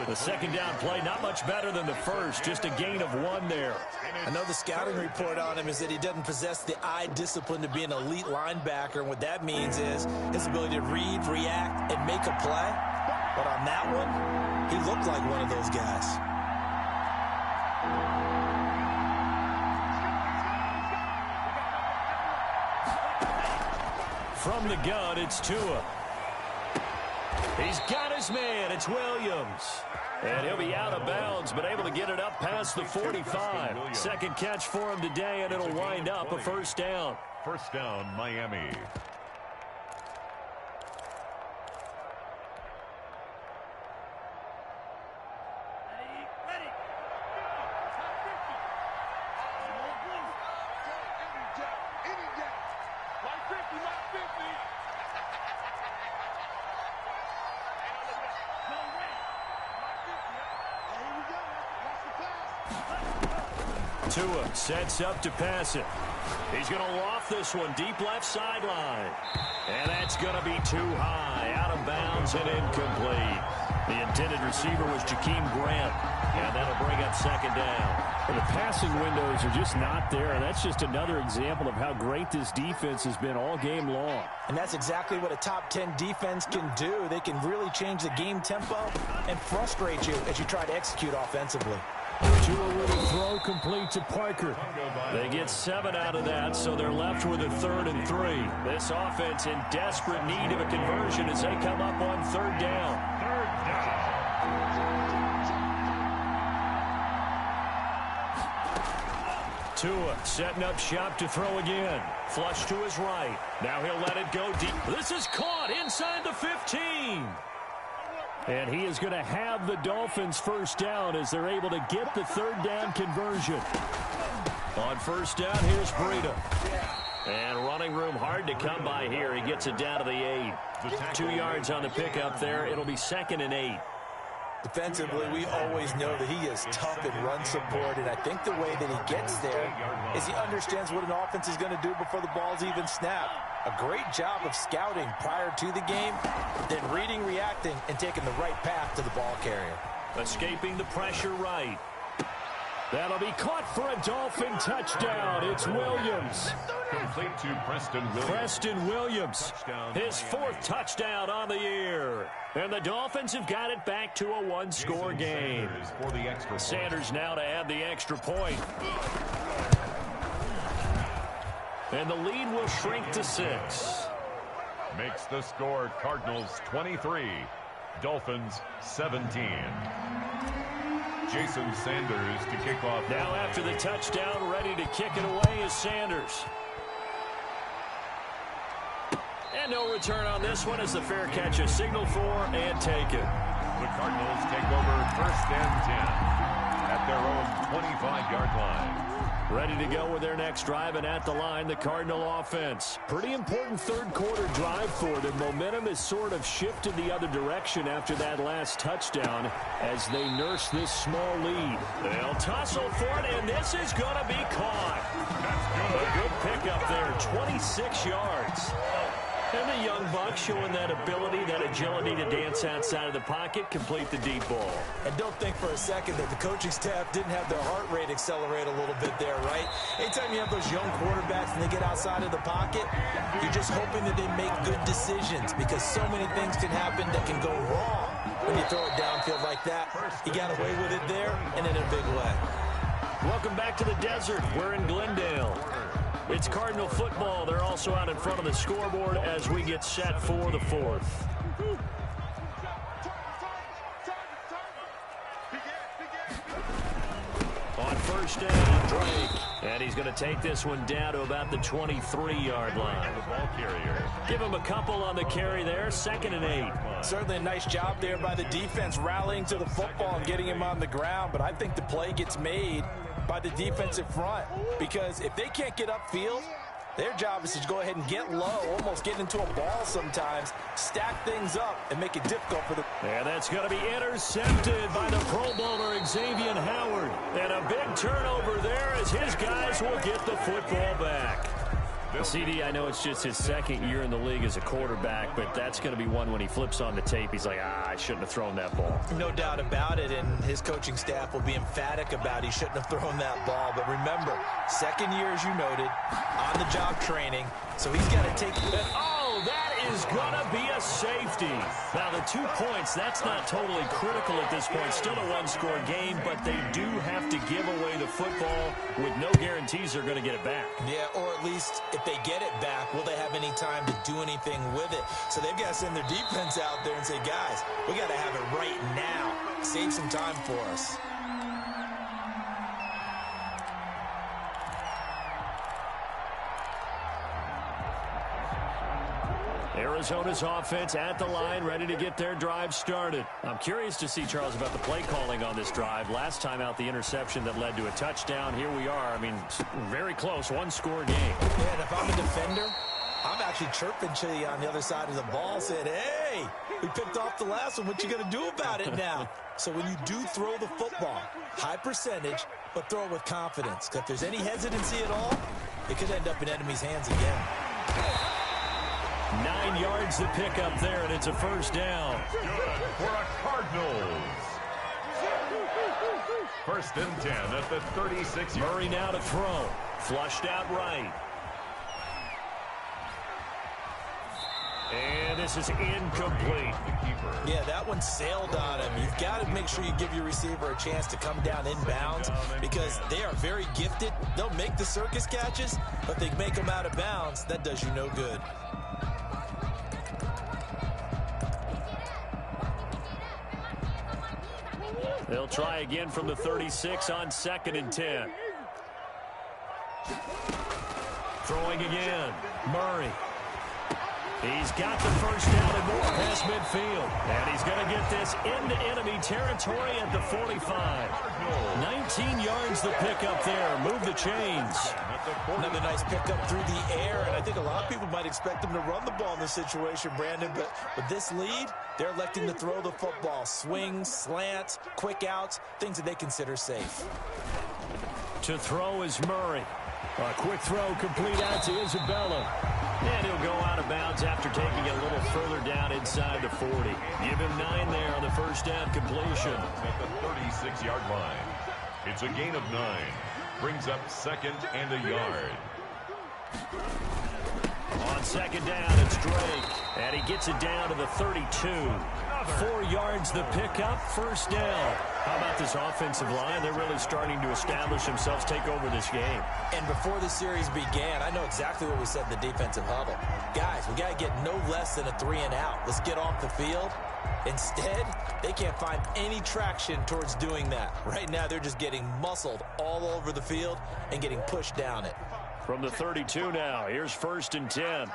The 2nd down play, not much better than the first, just a gain of 1 there. I know the scouting report on him is that he doesn't possess the eye discipline to be an elite linebacker, and what that means is his ability to read, react, and make a play. But on that one, he looked like one of those guys. From the gun, it's Tua. He's got his man. It's Williams. And he'll be out of bounds, but able to get it up past the 45. 2nd catch for him today, and it'll wind up a 1st down. 1st down, Miami. Tua sets up to pass it. He's going to loft this one deep left sideline. And that's going to be too high. Out of bounds and incomplete. The intended receiver was Jakeem Grant. And that'll bring up 2nd down. Well, the passing windows are just not there. And that's just another example of how great this defense has been all game long. And that's exactly what a top 10 defense can do. They can really change the game tempo and frustrate you as you try to execute offensively. Tua with a throw complete to Parker. They get 7 out of that, so they're left with a 3rd and 3. This offense in desperate need of a conversion as they come up on 3rd down. 3rd down. Tua setting up shop to throw again. Flush to his right. Now he'll let it go deep. This is caught inside the 15. And he is going to have the Dolphins 1st down as they're able to get the 3rd down conversion. On 1st down, here's Breida. And running room hard to come by here. He gets it down to the 8. 2 yards on the pickup there. It'll be 2nd and 8. Defensively, we always know that he is tough in run support, and I think the way that he gets there is he understands what an offense is going to do before the ball's even snapped. A great job of scouting prior to the game, then reading, reacting, and taking the right path to the ball carrier. Escaping the pressure right. That'll be caught for a Dolphin touchdown. It's Williams. Complete to Preston Williams. His 4th touchdown on the year. And the Dolphins have got it back to a one-score game. Sanders now to add the extra point. And the lead will shrink to 6. Makes the score Cardinals 23, Dolphins 17. Jason Sanders to kick off. Now after the touchdown, ready to kick it away is Sanders. And no return on this one as the fair catch is signaled for and taken. The Cardinals take over 1st and 10 at their own 25-yard line. Ready to go with their next drive, and at the line, the Cardinal offense. Pretty important third-quarter drive for them. Momentum has sort of shifted the other direction after that last touchdown as they nurse this small lead. They'll tussle for it, and this is going to be caught. A good pickup there, 26 yards. And the young buck showing that ability, that agility to dance outside of the pocket, complete the deep ball. And don't think for a second that the coaching staff didn't have their heart rate accelerate a little bit there, right? Anytime you have those young quarterbacks and they get outside of the pocket, you're just hoping that they make good decisions because so many things can happen that can go wrong when you throw it downfield like that. He got away with it there and in a big way. Welcome back to the desert. We're in Glendale. It's Cardinal football. They're also out in front of the scoreboard as we get set for the 4th. On 1st down, Drake. And he's going to take this one down to about the 23-yard line. The ball carrier. Give him a couple on the carry there. 2nd and 8. Certainly a nice job there by the defense rallying to the football and getting him on the ground. But I think the play gets made by the defensive front because if they can't get upfield, their job is to go ahead and get low, almost get into a ball sometimes, stack things up, and make it difficult for them. And that's going to be intercepted by the Pro Bowler Xavier Howard. And a big turnover there as his guys will get the football back. CD, I know it's just his 2nd year in the league as a quarterback, but that's going to be one when he flips on the tape. He's like, I shouldn't have thrown that ball. No doubt about it, and his coaching staff will be emphatic about he shouldn't have thrown that ball. But remember, 2nd year, as you noted, on-the-job training, so he's got to take it. Oh, that is going to be a safety. Now, the 2 points, that's not totally critical at this point. Still a one-score game, but they do have to give away the football with no guarantees they're going to get it back. Yeah, or at least if they get it back, will they have any time to do anything with it? So they've got to send their defense out there and say, guys, we got to have it right now. Save some time for us. Arizona's offense at the line, ready to get their drive started. I'm curious to see, Charles, about the play calling on this drive. Last time out, the interception that led to a touchdown. Here we are. I mean, very close, one-score game. Yeah, and if I'm a defender, I'm actually chirping to you on the other side of the ball, saying, hey, we picked off the last one. What you going to do about it now? So when you do throw the football, high percentage, but throw it with confidence. Because if there's any hesitancy at all, it could end up in enemy's hands again. 9 yards to pick up there, and it's a 1st down. Good for a Cardinals. 1st and 10 at the 36. Murray now to throw. Flushed out right. And this is incomplete. Yeah, that one sailed on him. You've got to make sure you give your receiver a chance to come down inbounds because they are very gifted. They'll make the circus catches, but they make them out of bounds. That does you no good. They'll try again from the 36 on 2nd and 10. Throwing again. Murray. He's got the 1st down and more past midfield. And he's going to get this into enemy territory at the 45. 19 yards the pickup there. Move the chains. Another nice pickup through the air, and I think a lot of people might expect him to run the ball in this situation, Brandon, but with this lead, they're electing to throw the football. Swings, slants, quick outs, things that they consider safe. To throw is Murray. A quick throw complete out to Isabella. And he'll go out of bounds after taking it a little further down inside the 40. Give him 9 there on the 1st down completion. At the 36-yard line. It's a gain of 9. Brings up 2nd and a yard. On 2nd down, it's Drake. And he gets it down to the 32. 4 yards the pickup, 1st down. How about this offensive line? They're really starting to establish themselves, take over this game. And before the series began, I know exactly what we said in the defensive huddle. Guys, we got to get no less than a 3-and-out. Let's get off the field. Instead, they can't find any traction towards doing that. Right now, they're just getting muscled all over the field and getting pushed down it. From the 32 now, here's 1st and 10.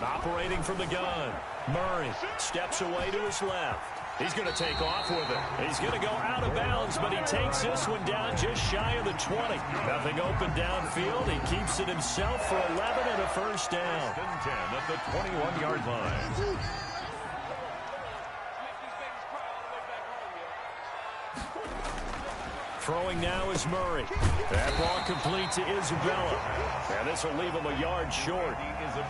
Operating from the gun, Murray steps away to his left. He's going to take off with it. He's going to go out of bounds, but he takes this one down just shy of the 20. Nothing open downfield. He keeps it himself for 11 and a 1st down. 10 at the 21-yard line. Throwing now is Murray. That ball complete to Isabella. And this will leave him a yard short.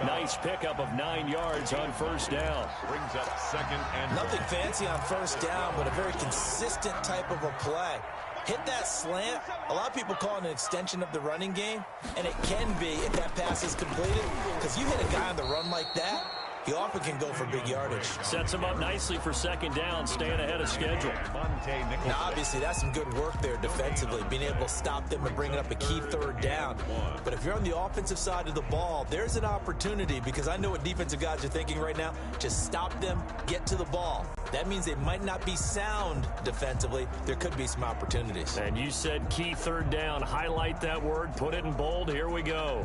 Nice pickup of 9 yards on 1st down. Brings up 2nd and nothing fancy on 1st down, but a very consistent type of a play. Hit that slant. A lot of people call it an extension of the running game, and it can be if that pass is completed, because you hit a guy on the run like that, he often can go for big yardage. Sets him up nicely for 2nd down, staying ahead of schedule. Now, obviously, that's some good work there defensively, being able to stop them and bringing up a key 3rd down. But if you're on the offensive side of the ball, there's an opportunity, because I know what defensive guys are thinking right now. Just stop them, get to the ball. That means they might not be sound defensively. There could be some opportunities. And you said key 3rd down. Highlight that word, put it in bold. Here we go.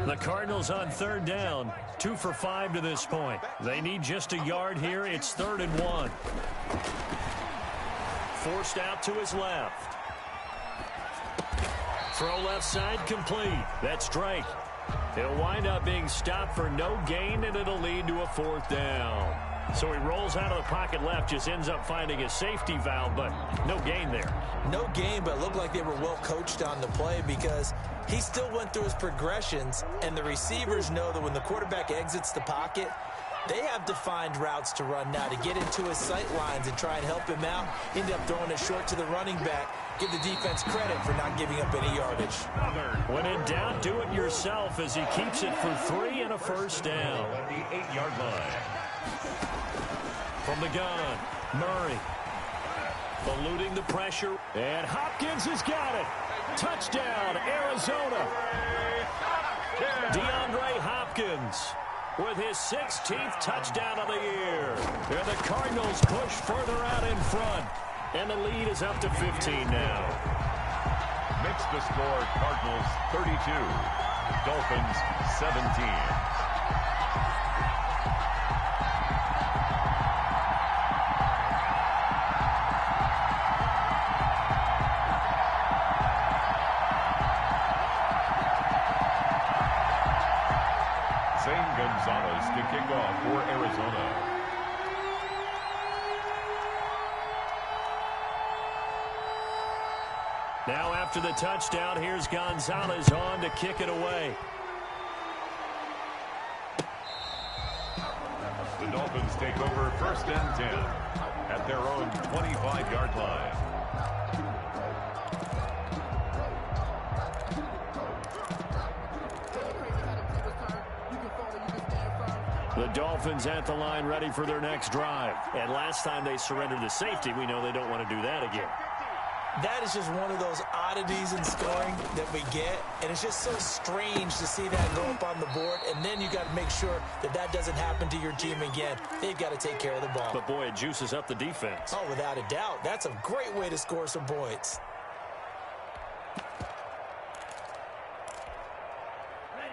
The Cardinals on 3rd down, 2 for 5 to this point. They need just a yard here. It's 3rd and 1. Forced out to his left. Throw left side complete. That's Drake. It'll wind up being stopped for no gain, and it'll lead to a 4th down. So he rolls out of the pocket left, just ends up finding a safety valve, but no gain there. No gain, but it looked like they were well coached on the play, because he still went through his progressions, and the receivers know that when the quarterback exits the pocket, they have defined routes to run now to get into his sight lines and try and help him out. End up throwing it short to the running back. Give the defense credit for not giving up any yardage. When in doubt, do it yourself as he keeps it for 3 and a 1st down. At the 8-yard line. From the gun, Murray eluding the pressure, and Hopkins has got it. Touchdown, Arizona. DeAndre Hopkins with his 16th touchdown of the year. And the Cardinals push further out in front, and the lead is up to 15 now. Makes the score Cardinals 32, Dolphins 17. Gonzalez to kick off for Arizona. Now after the touchdown, here's Gonzalez on to kick it away. The Dolphins take over 1st and 10 at their own 25-yard line. The Dolphins at the line ready for their next drive. And last time they surrendered the safety, we know they don't want to do that again. That is just one of those oddities in scoring that we get, and it's just so strange to see that go up on the board, and then you got to make sure that that doesn't happen to your team again. They've got to take care of the ball. But boy, it juices up the defense. Oh, without a doubt. That's a great way to score some points.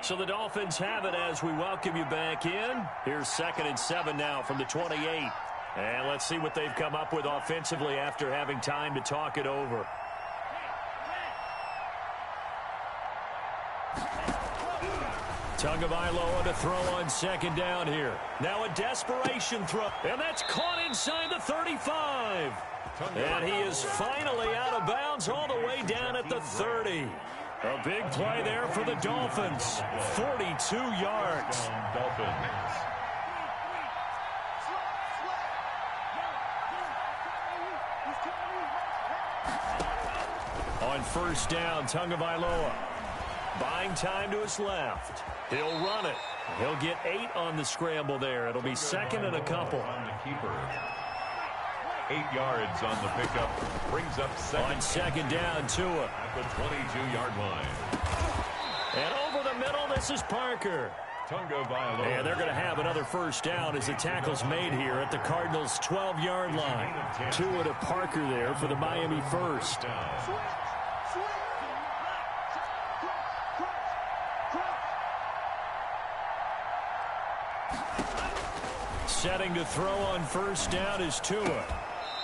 So the Dolphins have it as we welcome you back in. Here's 2nd and 7 now from the 28. And let's see what they've come up with offensively after having time to talk it over. Tagovailoa to throw on second down here. Now a desperation throw, and that's caught inside the 35. And he is finally out of bounds all the way down at the 30. A big play there for the Dolphins. 42 yards. Dolphins. On first down, Tagovailoa buying time to his left. He'll run it. He'll get 8 on the scramble there. It'll be second and a couple. On the keeper. 8 yards on the pickup. Brings up second. On second down, Tua. At the 22-yard line. And over the middle, this is Parker. Tagovailoa. And they're going to have another first down as the tackle's made here at the Cardinals' 12-yard line. Tua to Parker there for the Miami first. Setting to throw on first down is Tua.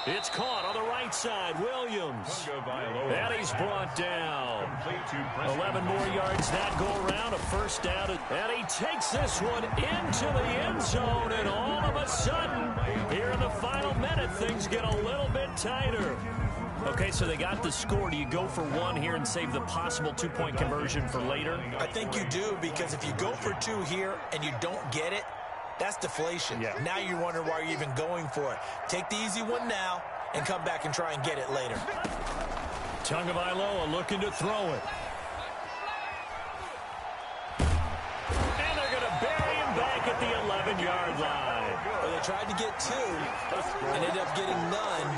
It's caught on the right side. Williams. And he's brought down. 11 more yards that go around. A first down. And he takes this one into the end zone. And all of a sudden, here in the final minute, things get a little bit tighter. Okay, so they got the score. Do you go for one here and save the possible two-point conversion for later? I think you do, because if you go for 2 here and you don't get it, that's deflation. Yeah. Now you wonder why you're even going for it. Take the easy one now and come back and try and get it later. Tagovailoa looking to throw it. And they're going to bury him back at the 11-yard line. Well, they tried to get 2 and ended up getting none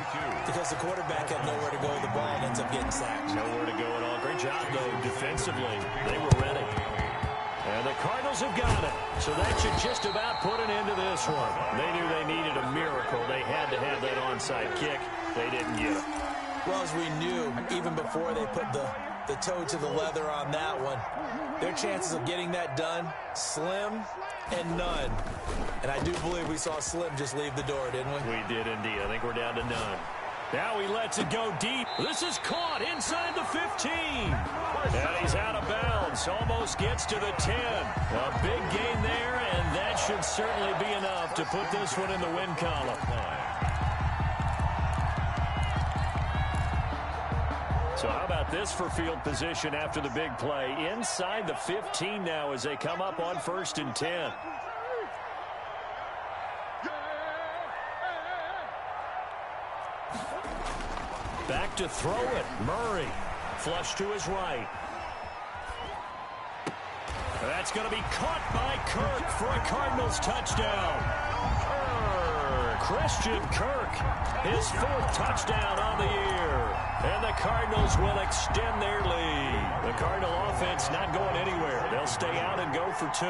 because the quarterback had nowhere to go with the ball and ends up getting sacked. Nowhere to go at all. Great job, though, defensively. They were ready. And the Cardinals have got it. So that should just about put an end to this one. They knew they needed a miracle. They had to have that onside kick. They didn't get it. Well, as we knew, even before they put the toe to the leather on that one, their chances of getting that done, slim and none. And I do believe we saw Slim just leave the door, didn't we? We did indeed. I think we're down to none. Now he lets it go deep. This is caught inside the 15. And he's out of bounds. Almost gets to the 10. A big gain there, and that should certainly be enough to put this one in the win column. So how about this for field position after the big play? Inside the 15 now as they come up on 1st and 10. Back to throw it. Murray. Flush to his right. That's going to be caught by Kirk for a Cardinals touchdown. Christian Kirk, his 4th touchdown on the year. And the Cardinals will extend their lead. The Cardinal offense not going anywhere. They'll stay out and go for 2.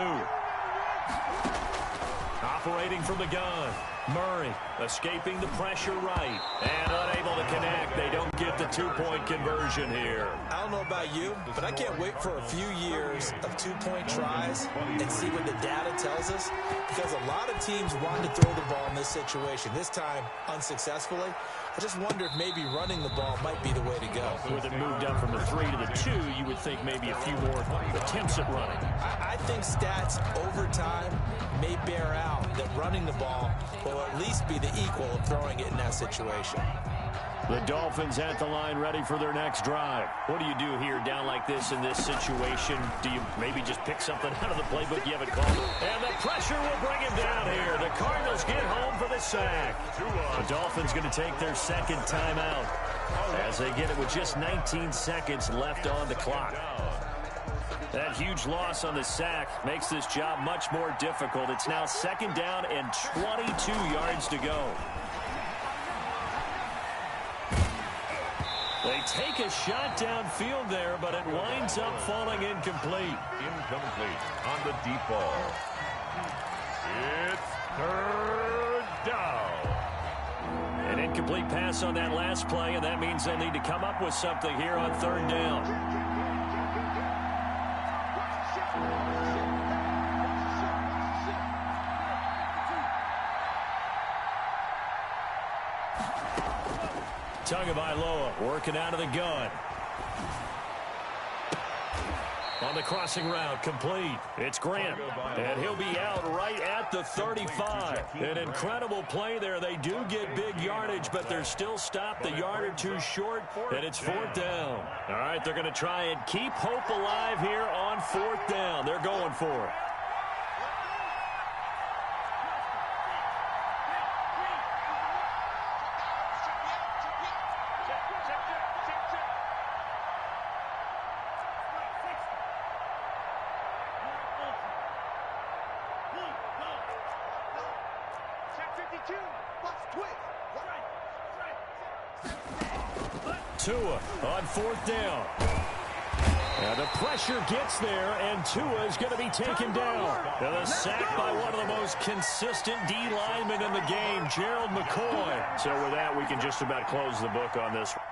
Operating from the gun. Murray escaping the pressure right. And unable to connect. They don't get the 2-point conversion here. I don't know about you, but I can't wait for a few years of 2-point tries and see what the data tells us. Because a lot of teams want to throw the ball in this situation. This time, unsuccessfully. I just wonder if maybe running the ball might be the way to go. With it moved up from the 3 to the 2, you would think maybe a few more attempts at running. I think stats over time may bear out that running the ball will at least be the equal of throwing it in that situation. The Dolphins at the line ready for their next drive. What do you do here down like this in this situation? Do you maybe just pick something out of the playbook you haven't called? And the pressure will bring him down here. The Cardinals get home for the sack. The Dolphins going to take their 2nd timeout as they get it with just 19 seconds left on the clock. That huge loss on the sack makes this job much more difficult. It's now 2nd down and 22 yards to go. They take a shot downfield there, but it winds up falling incomplete. Incomplete on the deep ball. It's 3rd down. An incomplete pass on that last play, and that means they'll need to come up with something here on 3rd down. Tagovailoa working out of the gun. On the crossing route, complete. It's Grant, and he'll be out right at the 35. An incredible play there. They do get big yardage, but they're still stopped a yard or two short, and it's 4th down. All right, they're going to try and keep hope alive here on 4th down. They're going for it. Tua on 4th down. And the pressure gets there, and Tua is going to be taken down. And a sack by one of the most consistent D linemen in the game, Gerald McCoy. So with that, we can just about close the book on this one.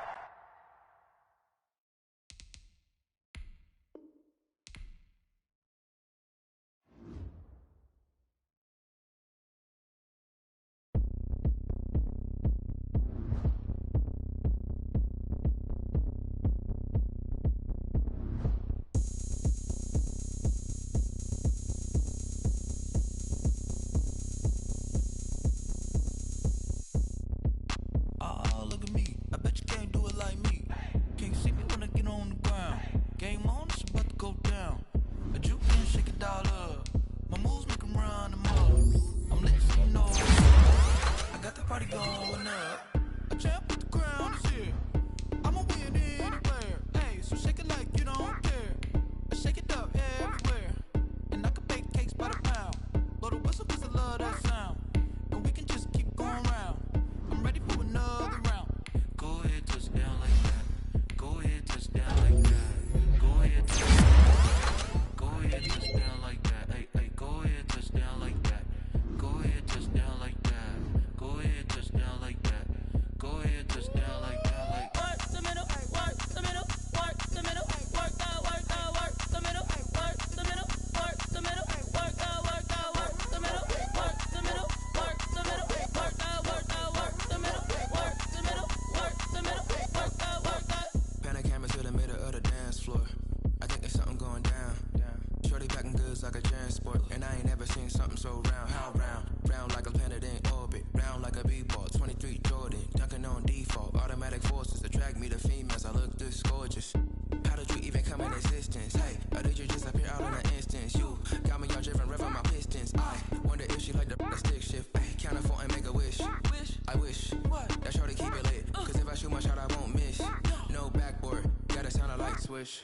Swish.